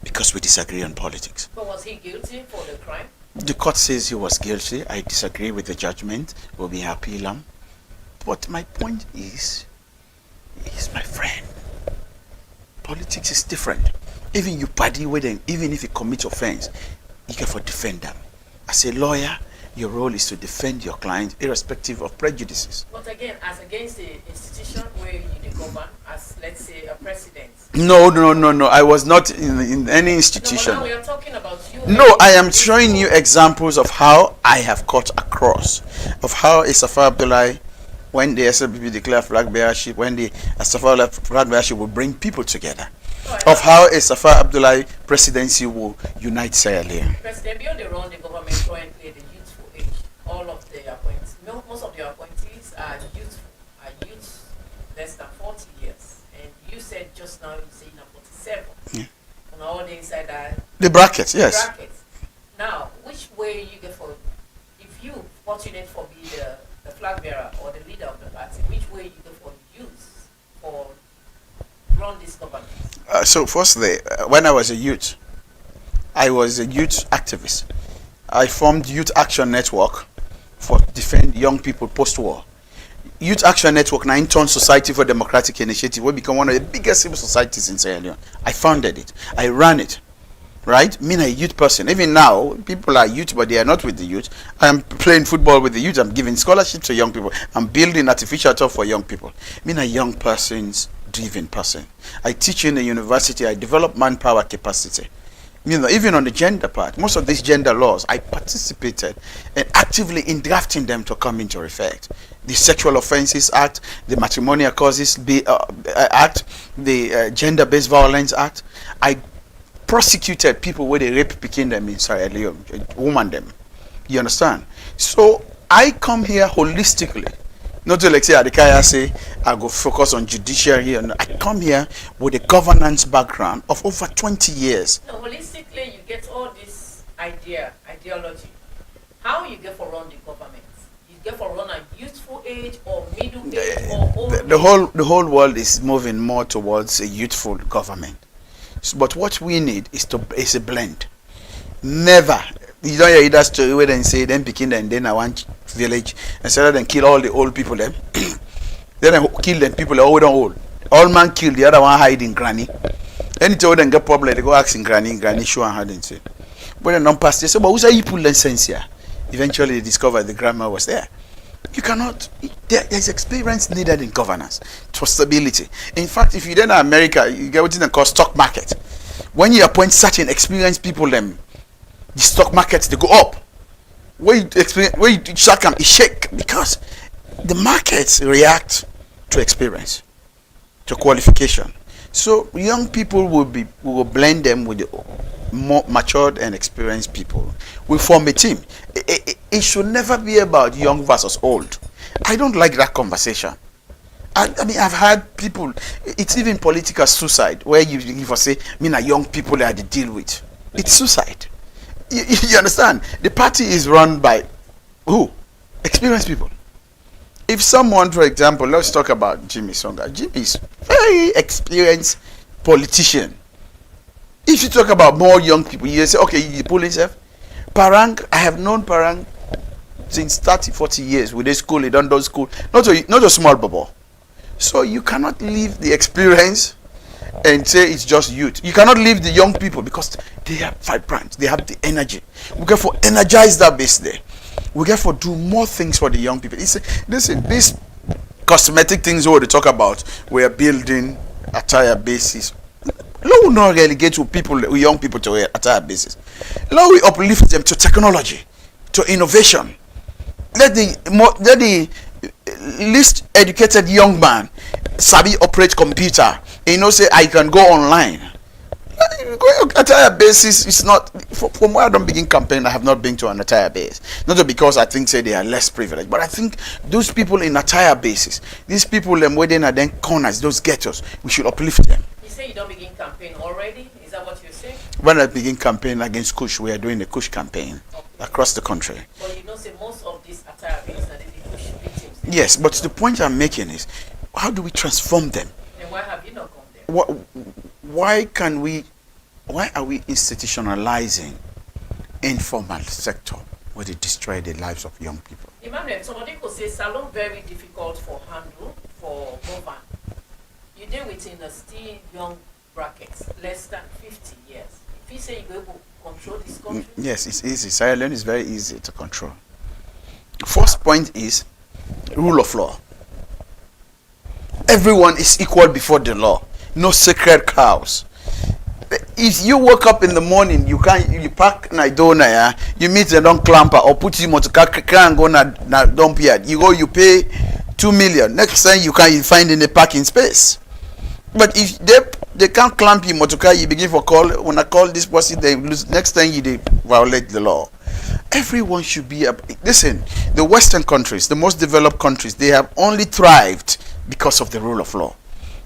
because we disagree on politics? But was he guilty for the crime? The court says he was guilty. I disagree with the judgment. We'll be appeal him. But my point is, he's my friend. Politics is different. Even you party with him, even if he commits offense, you can defend them. As a lawyer, your role is to defend your client irrespective of prejudices. But again, as against the institution where you govern, as let's say a president. No. I was not in any institution. No, but now we are talking about you. No, I am showing you examples of how I have cut across, of how Safa Abdullahi, when the SLPP declare flag bearership, when the Safa flag bearership will bring people together, of how Safa Abdullahi presidency will unite Sierra Leone. President, beyond the run the government currently at the youthful age, all of the appointees, most of the appointees are youths less than 40 years. And you said just now, you say you're 47. Yeah. And all the inside that. The brackets, yes. Brackets. Now, which way you get for, if you fortunate for be the flag bearer or the leader of the party, which way you go for youth for run this government? So firstly, when I was a youth, I was a youth activist. I formed Youth Action Network for defend young people post-war. Youth Action Network, 9-ton Society for Democratic Initiative, will become one of the biggest civil societies in Sierra Leone. I founded it. I ran it. Right? Me, a youth person. Even now, people are youth, but they are not with the youth. I am playing football with the youth. I'm giving scholarships to young people. I'm building artificial turf for young people. Me, a young person's driven person. I teach in the university. I develop manpower capacity. Even on the gender part, most of these gender laws, I participated and actively in drafting them to come into effect. The Sexual Offences Act, the Matrimonial Causes Act, the Gender-Based Violence Act. I prosecuted people where they rape picking them in Sierra Leone, woman them. You understand? So I come here holistically. Not to like say Adikaya say I go focus on judiciary, and I come here with a governance background of over 20 years. No, holistically you get all this ideology. How you get for run the government? You get for run a youthful age or middle age or old age? The whole world is moving more towards a youthful government. So, but what we need is a blend. Never. You don't hear that story where they say them picking and then I want village instead of them kill all the old people them. Then I kill them people all don't old. All man kill, the other one hide in granny. Anytime they get problem, they go ask in granny show and hide and say. But then non pass they say, but who's you pull license here? Eventually they discover the grandma was there. You cannot, there's experience needed in governance, trustability. In fact, if you then in America, you get what they call stock market. When you appoint certain experienced people, them the stock markets they go up. Where you shake them, it shake because the markets react to experience, to qualification. So young people we will blend them with the more matured and experienced people. We form a team. It should never be about young versus old. I don't like that conversation. I mean, I've had people. It's even political suicide where you say, young people are to deal with. It's suicide. You understand? The party is run by who? Experienced people. If someone, for example, let's talk about Jimmy Songa. Jimmy is very experienced politician. If you talk about more young people, you say, okay, you pull yourself. Parang, I have known Parang since 30, 40 years. With a school, he done those school. Not a small bubble. So you cannot leave the experience and say it's just youth. You cannot leave the young people because they have vibrant, they have the energy. We get for energize that base there. We get for do more things for the young people. This cosmetic things we talk about, we are building attire bases. Let we not relegate to people, young people to attire bases. Let we uplift them to technology, to innovation. Let the least educated young man sabi operate computer. Say I can go online. Attire bases is not from where I don't begin campaign. I have not been to an attire base, not because I think say they are less privileged, but I think those people in attire bases, these people them waiting at them corners, those ghettos, we should uplift them. You say you don't begin campaign already? Is that what you're saying? When I begin campaign against Kush, we are doing the Kush campaign across the country. But you know, say most of these attire bases are the Kush victims. Yes, but the point I'm making is, how do we transform them? And why have you not gone there? Why are we institutionalizing informal sector where they destroy the lives of young people? Emmanuel, somebody could say salon very difficult for handle for Movan. You deal within a still young brackets, less than 50 years. If you say you're able to control this country? Yes, it's easy. Sierra Leone is very easy to control. First point is rule of law. Everyone is equal before the law. No sacred cows. If you wake up in the morning, you park na idona ya, you meet a don't clamper or put him to car and go na dump yard. You go, you pay 2 million. Next time you can find in a parking space. But if they can't clamp you motor car, you begin for call. When I call this person, they lose. Next time they violate the law. Everyone should be listen. The Western countries, the most developed countries, they have only thrived because of the rule of law.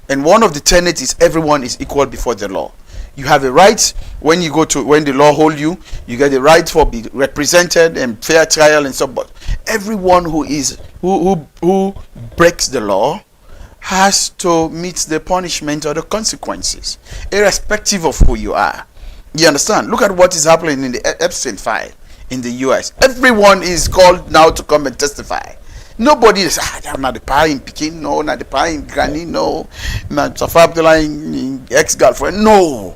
And one of the tenets is everyone is equal before the law. You have a right when the law hold you. You get the right for be represented and fair trial and so on. But everyone who breaks the law has to meet the punishment or the consequences, irrespective of who you are. You understand? Look at what is happening in the Epstein file in the US. Everyone is called now to come and testify. Nobody is not the pie in Peking, no, not the pie in Granny, no, not the ex-girlfriend, no.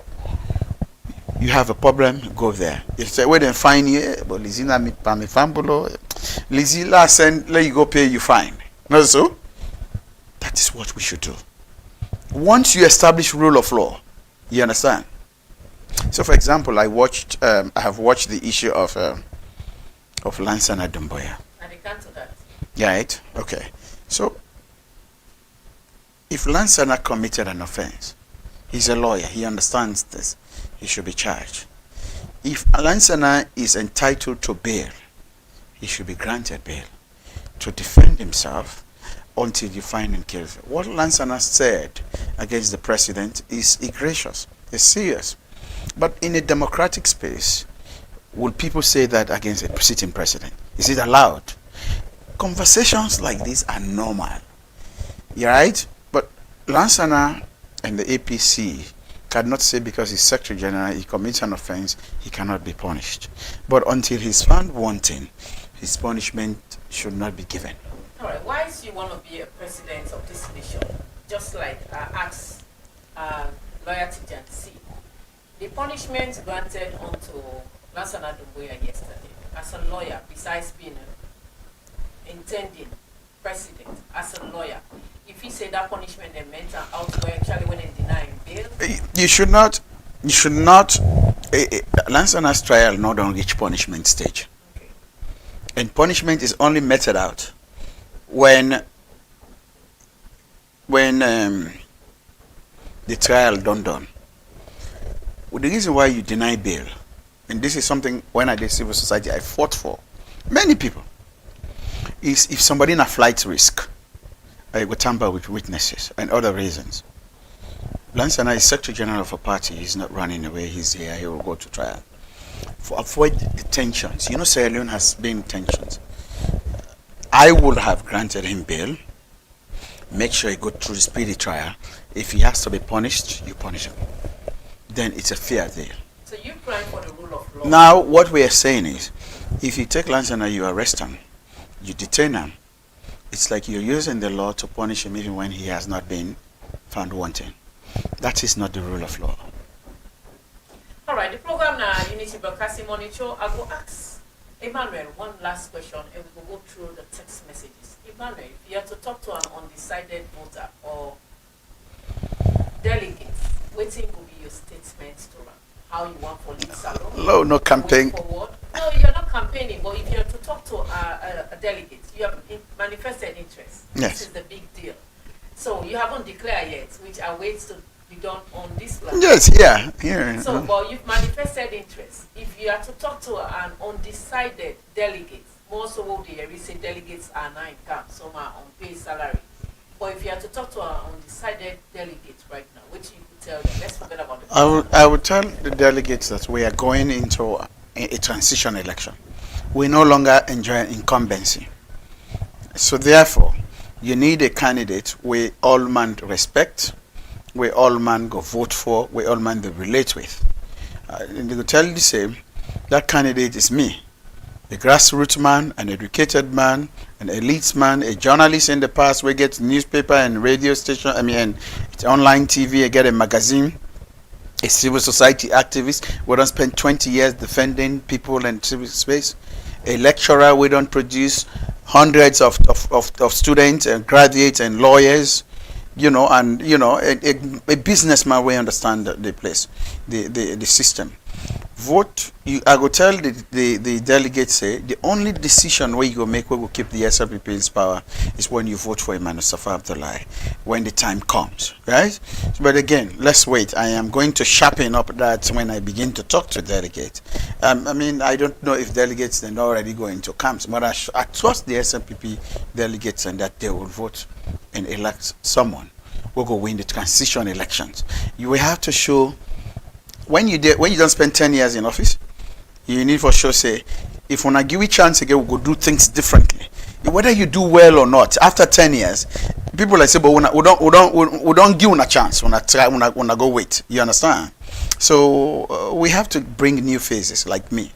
You have a problem, go there. You say, wait and fine here, but Lizzie na mi fambulo. Lizzie last send, let you go pay you fine. Not so? That is what we should do. Once you establish rule of law, you understand? So, for example, I have watched the issue of Lansana Doumbouya. And they can't do that. Right? Okay. So, if Lansana committed an offense, he's a lawyer, he understands this, he should be charged. If Lansana is entitled to bail, he should be granted bail to defend himself until you find him guilty. What Lansana said against the president is egregious, it's serious. But in a democratic space, will people say that against a sitting president? Is it allowed? Conversations like this are normal, right? But Lansana and the APC cannot say because he's Secretary General, he commits an offense, he cannot be punished. But until he's found wanting, his punishment should not be given. All right, why is you want to be a president of this nation? Just like I asked lawyer Tijan C. The punishment granted onto Lansana Doumbouya yesterday, as a lawyer, besides being intending president, as a lawyer, if he said that punishment they meant outweigh actually when they deny him bail? You should not, Lansana's trial not on reach punishment stage. Okay. And punishment is only meted out when the trial done. Well, the reason why you deny bail, and this is something when I did civil society I fought for many people, is if somebody in a flight risk, I would tamper with witnesses and other reasons. Lansana is Secretary General of a party, he's not running away, he's here, he will go to trial. For avoid the tensions, you know Sierra Leone has been tensions. I would have granted him bail, make sure he go through the speedy trial. If he has to be punished, you punish him. Then it's a fair deal. So you crying for the rule of law. Now, what we are saying is, if you take Lansana, you arrest him, you detain him, it's like you're using the law to punish him even when he has not been found wanting. That is not the rule of law. All right, the program now, Unity Broadcasting Monitor, I go ask Emmanuel one last question and we will go through the text messages. Emmanuel, if you have to talk to an undecided voter or delegate, waiting will be your statement to run. How you want for lead salon? No campaign. No, you're not campaigning, but if you have to talk to a delegate, you have manifested interest. Yes. This is the big deal. So you haven't declared yet, which awaits to be done on this platform. Yes, yeah, here. So, but you've manifested interest. If you are to talk to an undecided delegate, most of all the recent delegates are now in camp, some are on paid salary. But if you are to talk to an undecided delegate right now, which you could tell them, let's forget about the I would tell the delegates that we are going into a transition election. We no longer enjoy incumbency. So therefore, you need a candidate we all man respect, we all man go vote for, we all man they relate with. And they will tell you the same, that candidate is me, a grassroots man, an educated man, an elite man, a journalist in the past. We get newspaper and radio station, and it's online TV, I get a magazine, a civil society activist. We don't spend 20 years defending people in civil space. A lecturer, we don't produce hundreds of students and graduates and lawyers, a businessman, we understand the place, the system. Vote, I go tell the delegates, say, the only decision where you go make, where will keep the SLPP's power is when you vote for Emmanuel Safar Abdullahi, when the time comes, right? But again, let's wait. I am going to sharpen up that when I begin to talk to delegates. I don't know if delegates then already go into camps, but I trust the SLPP delegates and that they will vote and elect someone who will go win the transition elections. You will have to show. When you don't spend 10 years in office, you need for sure say, if when I give you a chance again, we go do things differently. Whether you do well or not, after 10 years, people like say, but we don't give you a chance when I go wait. You understand? So we have to bring new faces like me.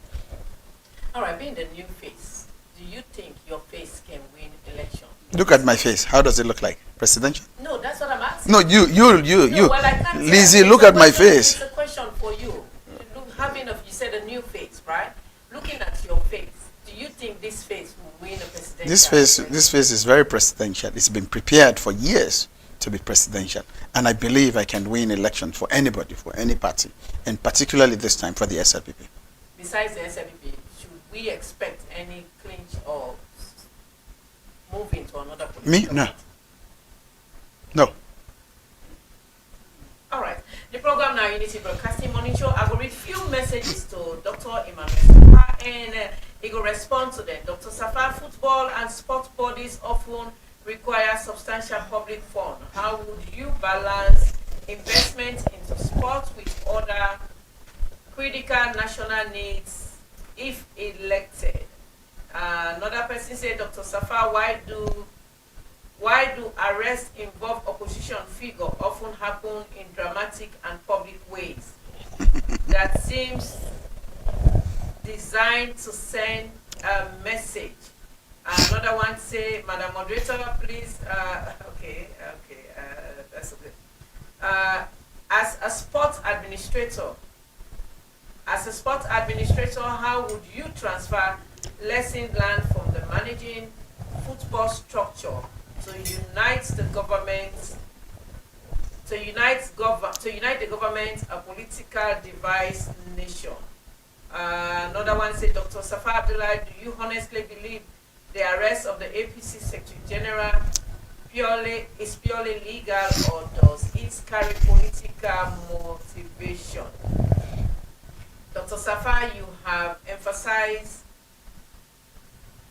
All right, being the new face, do you think your face can win election? Look at my face. How does it look like? Presidential? No, that's what I'm asking. No, you. No, well, I can't Lizzie, look at my face. It's a question for you. You said a new face, right? Looking at your face, do you think this face will win a presidential? This face is very presidential. It's been prepared for years to be presidential, and I believe I can win election for anybody, for any party, and particularly this time for the SLPP. Besides the SLPP, should we expect any clinch or move into another political Me? No. party? No. All right. The program now, Unity Broadcasting Monitor. I will read few messages to Dr. Emmanuel Safar and he will respond to them. Dr. Safar, football and sport bodies often require substantial public fund. How would you balance investment into sport with other critical national needs if elected? Another person said, Dr. Safar, why do arrests involve opposition figure often happen in dramatic and public ways? That seems designed to send a message. Another one say, Madam Moderator, please, that's okay. As a sports administrator, how would you transfer lessons learned from the managing football structure to unite the government, a political device nation? Another one said, Dr. Safar Abdullahi, do you honestly believe the arrest of the APC Secretary General is purely legal, or does it carry political motivation? Dr. Safar, you have emphasized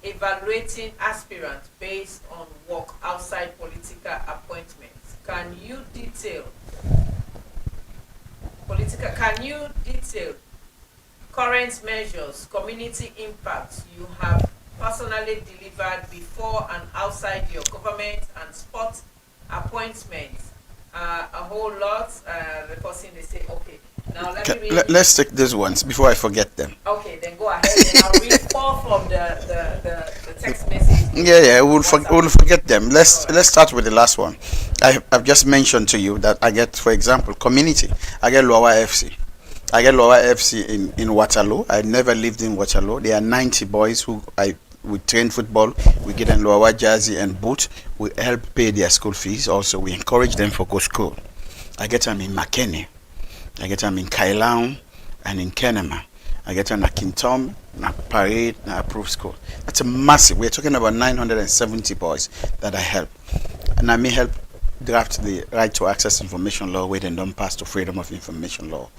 evaluating aspirants based on work outside political appointments. Can you detail current measures, community impact you have personally delivered before and outside your government and sport appointments. A whole lot. The person they say, okay, now let me read. Let's take these ones before I forget them. Okay, then go ahead and I'll read 4 from the text message. Yeah, we'll forget them. Let's start with the last one. I've just mentioned to you that I get, for example, community. I get Lower FC. I get Lower FC in Waterloo. I never lived in Waterloo. There are 90 boys who we train football. We get them Lower jersey and boot. We help pay their school fees. Also, we encourage them for go school. I get them in Makeni. I get them in Kailaun and in Kenema. I get them at Kintom, na Parade, na Approved School. That's a massive. We're talking about 970 boys that I help. And I may help draft the Right to Access Information Law, where they don't pass to Freedom of Information Law.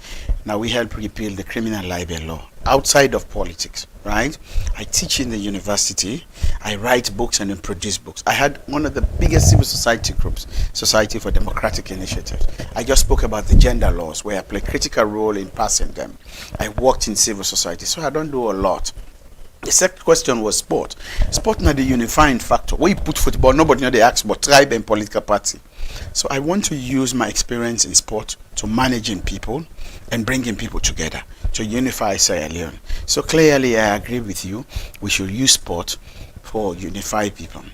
Now we help repeal the Criminal Libel Law outside of politics, right? I teach in the university. I write books and then produce books. I had one of the biggest civil society groups, Society for Democratic Initiatives. I just spoke about the gender laws, where I play a critical role in passing them. I worked in civil society, so I don't do a lot. The second question was sport. Sport not the unifying factor. Where you put football, nobody know they ask about tribe and political party. So I want to use my experience in sport to managing people and bringing people together to unify Sierra Leone. So clearly I agree with you. We should use sport for unify people.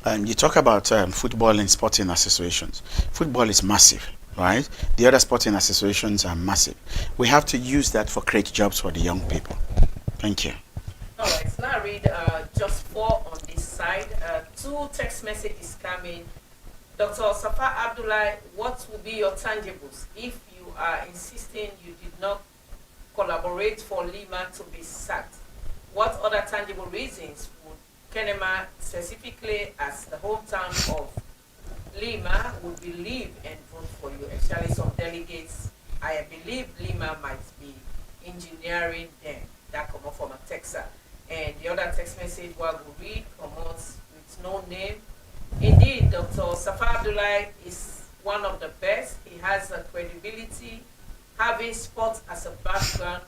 And you talk about football and sporting associations. Football is massive, right? The other sporting associations are massive. We have to use that for create jobs for the young people. Thank you. All right, so now I read just 4 on this side. 2 text messages coming. Dr. Safa Abdullah, what will be your tangibles if you are insisting you did not collaborate for Lima to be sacked? What other tangible reasons would Kenema, specifically as the hometown of Lima, would believe and vote for you? Actually, some delegates, I believe Lima might be engineering them. That come up from a Texas. And the other text message what we read comes with no name. Indeed, Dr. Safa Abdullah is one of the best. He has a credibility, having sports as a background,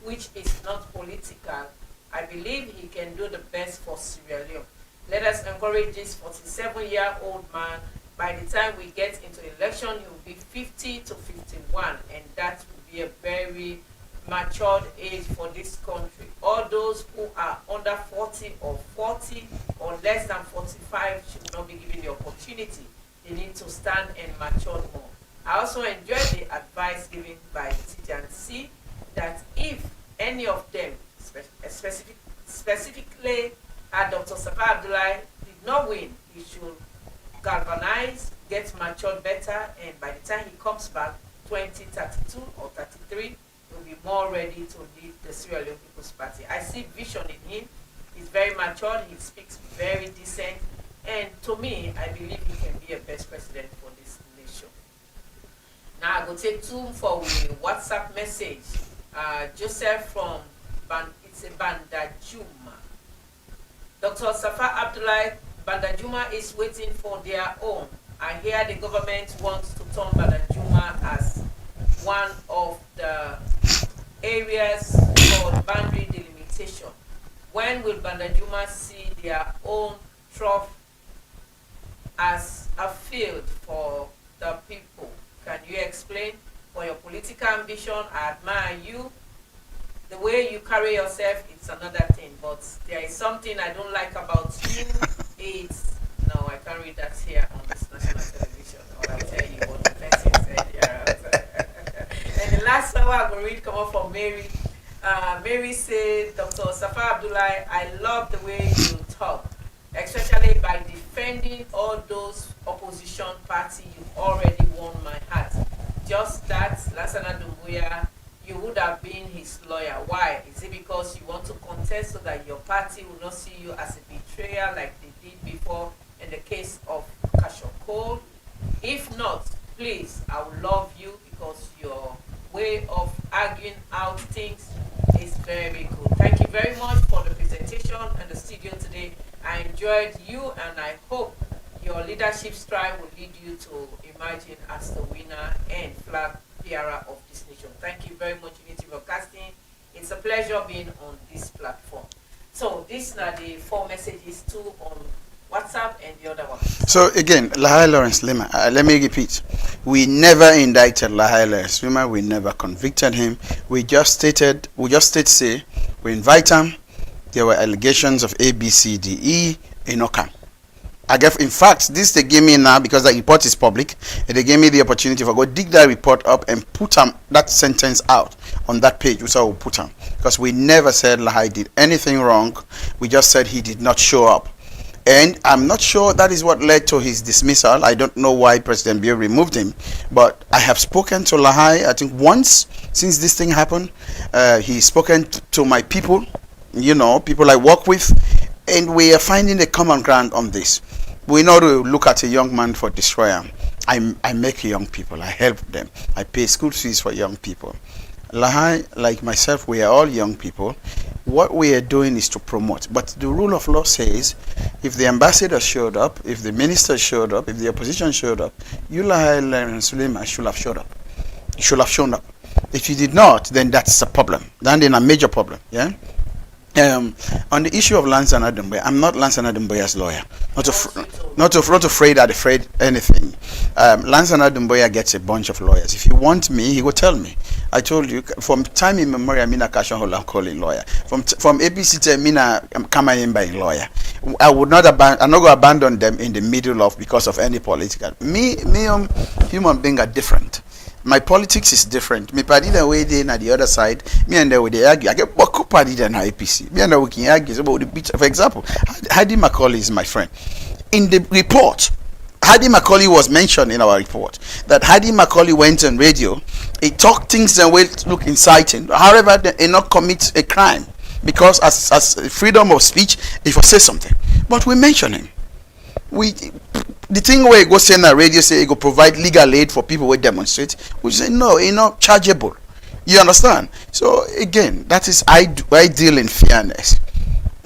which is not political. I believe he can do the best for Sierra Leone. Let us encourage this 47-year-old man. By the time we get into election, he will be 50 to 51, and that will be a very matured age for this country. All those who are under 40 or 40 or less than 45 should not be given the opportunity. They need to stand and mature more. I also enjoy the advice given by Tijan C that if any of them, specifically Dr. Safa Abdullah, did not win, he should galvanize, get matured better, and by the time he comes back, 2032 or 33, will be more ready to lead the Sierra Leone People's Party. I see vision in him. He's very mature. He speaks very decent. And to me, I believe he can be a best president for this nation. Now, I go take 2 for a WhatsApp message. Joseph from Bandajuma. Dr. Safa Abdullah, Bandajuma is waiting for their own. I hear the government wants to turn Bandajuma as one of the areas for boundary delimitation. When will Bandajuma see their own trough as a field for the people? Can you explain? For your political ambition, I admire you. The way you carry yourself, it's another thing. But there is something I don't like about you. It's, no, I can't read that here on this national television. Or I'll tell you what the person said here. And the last one I'm going to read come up from Mary. Mary said, Dr. Safa Abdullah, I love the way you talk, especially by defending all those opposition parties. You already won my heart. Just that, Lansana Doumbouya, you would have been his lawyer. Why? Is it because you want to contest so that your party will not see you as a betrayer like they did before in the case of Kashokol? If not, please, I would love you because your way of arguing out things is very good. Thank you very much for the presentation and the studio today. I enjoyed you, and I hope your leadership strive will lead you to emerging as the winner and flag bearer of this nation. Thank you very much, Unity Broadcasting. It's a pleasure being on this platform. So these are the 4 messages, 2 on WhatsApp. WhatsApp and the other one. So again, Lahai Lawrence Lima, let me repeat. We never indicted Lahai Lawrence Lima. We never convicted him. We just say, we invite him. There were allegations of A, B, C, D, E, Enocham. I guess, in fact, this they gave me now because the report is public. And they gave me the opportunity to go dig that report up and put that sentence out on that page, which I will put on. Because we never said Lahai did anything wrong. We just said he did not show up. And I'm not sure that is what led to his dismissal. I don't know why President Bill removed him. But I have spoken to Lahai, I think once since this thing happened. He's spoken to my people, people I work with. And we are finding a common ground on this. We know to look at a young man for destroyer. I make young people. I help them. I pay school fees for young people. Lahai, like myself, we are all young people. What we are doing is to promote. But the rule of law says, if the ambassador showed up, if the minister showed up, if the opposition showed up, you, Lahai Lawrence Lima, should have showed up. You should have shown up. If you did not, then that's a problem. Then a major problem. Yeah. On the issue of Lance Anadumboya, I'm not Lance Anadumboya's lawyer. Not afraid anything. Lance Anadumboya gets a bunch of lawyers. If he wants me, he will tell me. I told you, from time immemorial, I'm a calling lawyer. From APC to I'm coming by lawyer. I would not I'm not going to abandon them in the middle of because of any political. Me, human beings are different. My politics is different. Me party the way they na the other side. Me and they would argue. I get Boko party than APC. Me and they can argue about the picture. For example, Hadi Macaulay is my friend. In the report, Hadi Macaulay was mentioned in our report that Hadi Macaulay went on radio. He talked things that will look inciting. However, they not commit a crime because as freedom of speech, if I say something, but we mention him. The thing where you go say on the radio, say you go provide legal aid for people who demonstrate, we say no, it's not chargeable. You understand? So again, that is I deal in fairness.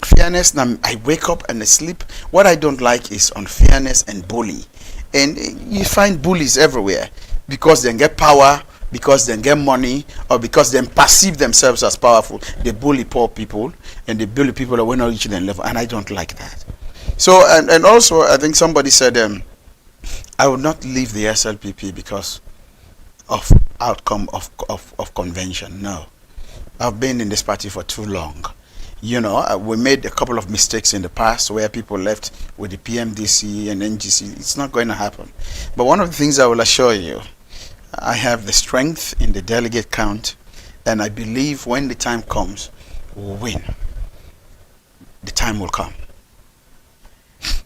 Fairness. Now I wake up and I sleep. What I don't like is unfairness and bully, and you find bullies everywhere because they get power, because they get money, or because they perceive themselves as powerful. They bully poor people and they bully people that will not reach their level, and I don't like that. So, and also, I think somebody said, I would not leave the SLPP because of outcome of convention. No. I've been in this party for too long. We made a couple of mistakes in the past where people left with the PMDC and NGC. It's not going to happen. But one of the things I will assure you, I have the strength in the delegate count, and I believe when the time comes, we'll win. The time will come.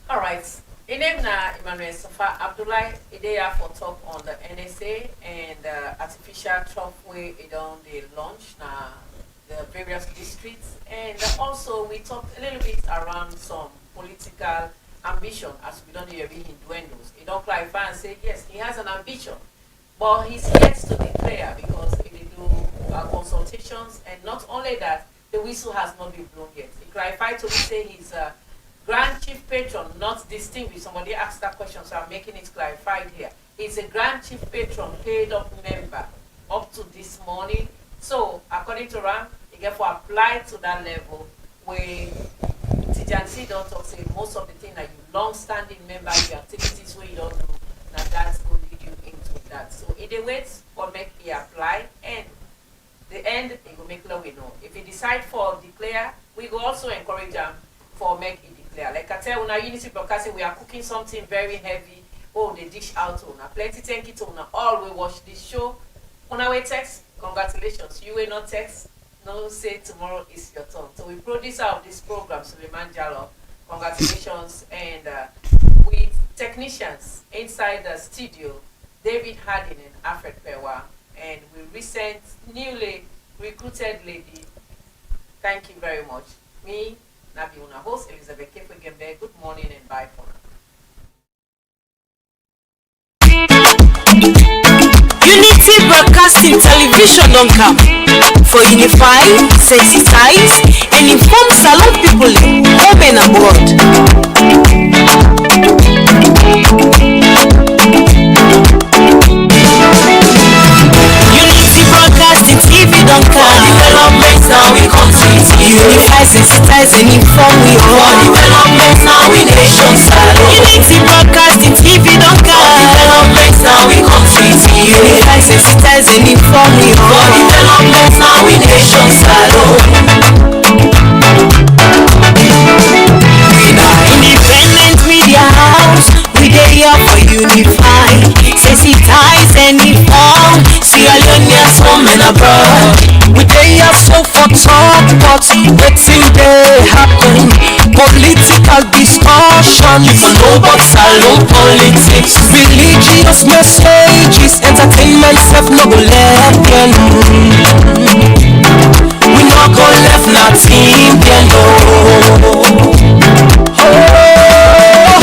All right. In name na Emmanuel Safa Abdullahi, Ideya for talk on the NSA and artificial trough way on the launch na the various districts, and also we talked a little bit around some political ambition as we don't hear in dwindles. He don't clarify and say yes, he has an ambition, but he's yet to declare because he do consultations, and not only that, the whistle has not been blown yet. He clarified to me say he's Grand Chief Patron, not distinguished. Somebody asked that question, so I'm making it clarified here. He's a Grand Chief Patron, paid up member up to this morning. So, according to Ram, he get for apply to that level where TJC don't talk, say most of the things that you long-standing member, your activities where you don't do, now that's going to lead you into that. So, it waits for make he apply, and the end, he will make law we know. If he decide for declare, we will also encourage him for make it declare. Like I tell you, Unity Broadcasting, we are cooking something very heavy. Oh, the dish out on. Plenty thank you to all we watch this show. On our text, congratulations. You will not text. No, say tomorrow is your turn. So we producer of this program, Suleiman Jallo. Congratulations. And with technicians inside the studio, David Hardin and Alfred Pewa. And we recent newly recruited lady. Thank you very much. Me, Nabi Una host, Elizabeth Kefe Gembe. Good morning and bye for now. Unity Broadcasting Television don't come for unify, sensitize, and inform Salon people home and abroad. Unity Broadcasting TV don't come. Developments now we come to Unify, sensitize, and inform we all. Developments now we nation side. me For development now we nation salon. Independent media house, we dey here for unify, sensitize any form, Sierra Leoneans home and abroad. We dey here so for talk, but wetin dey happen? Political discussion. You for know about salon politics. Religious messages, entertainment self no go let them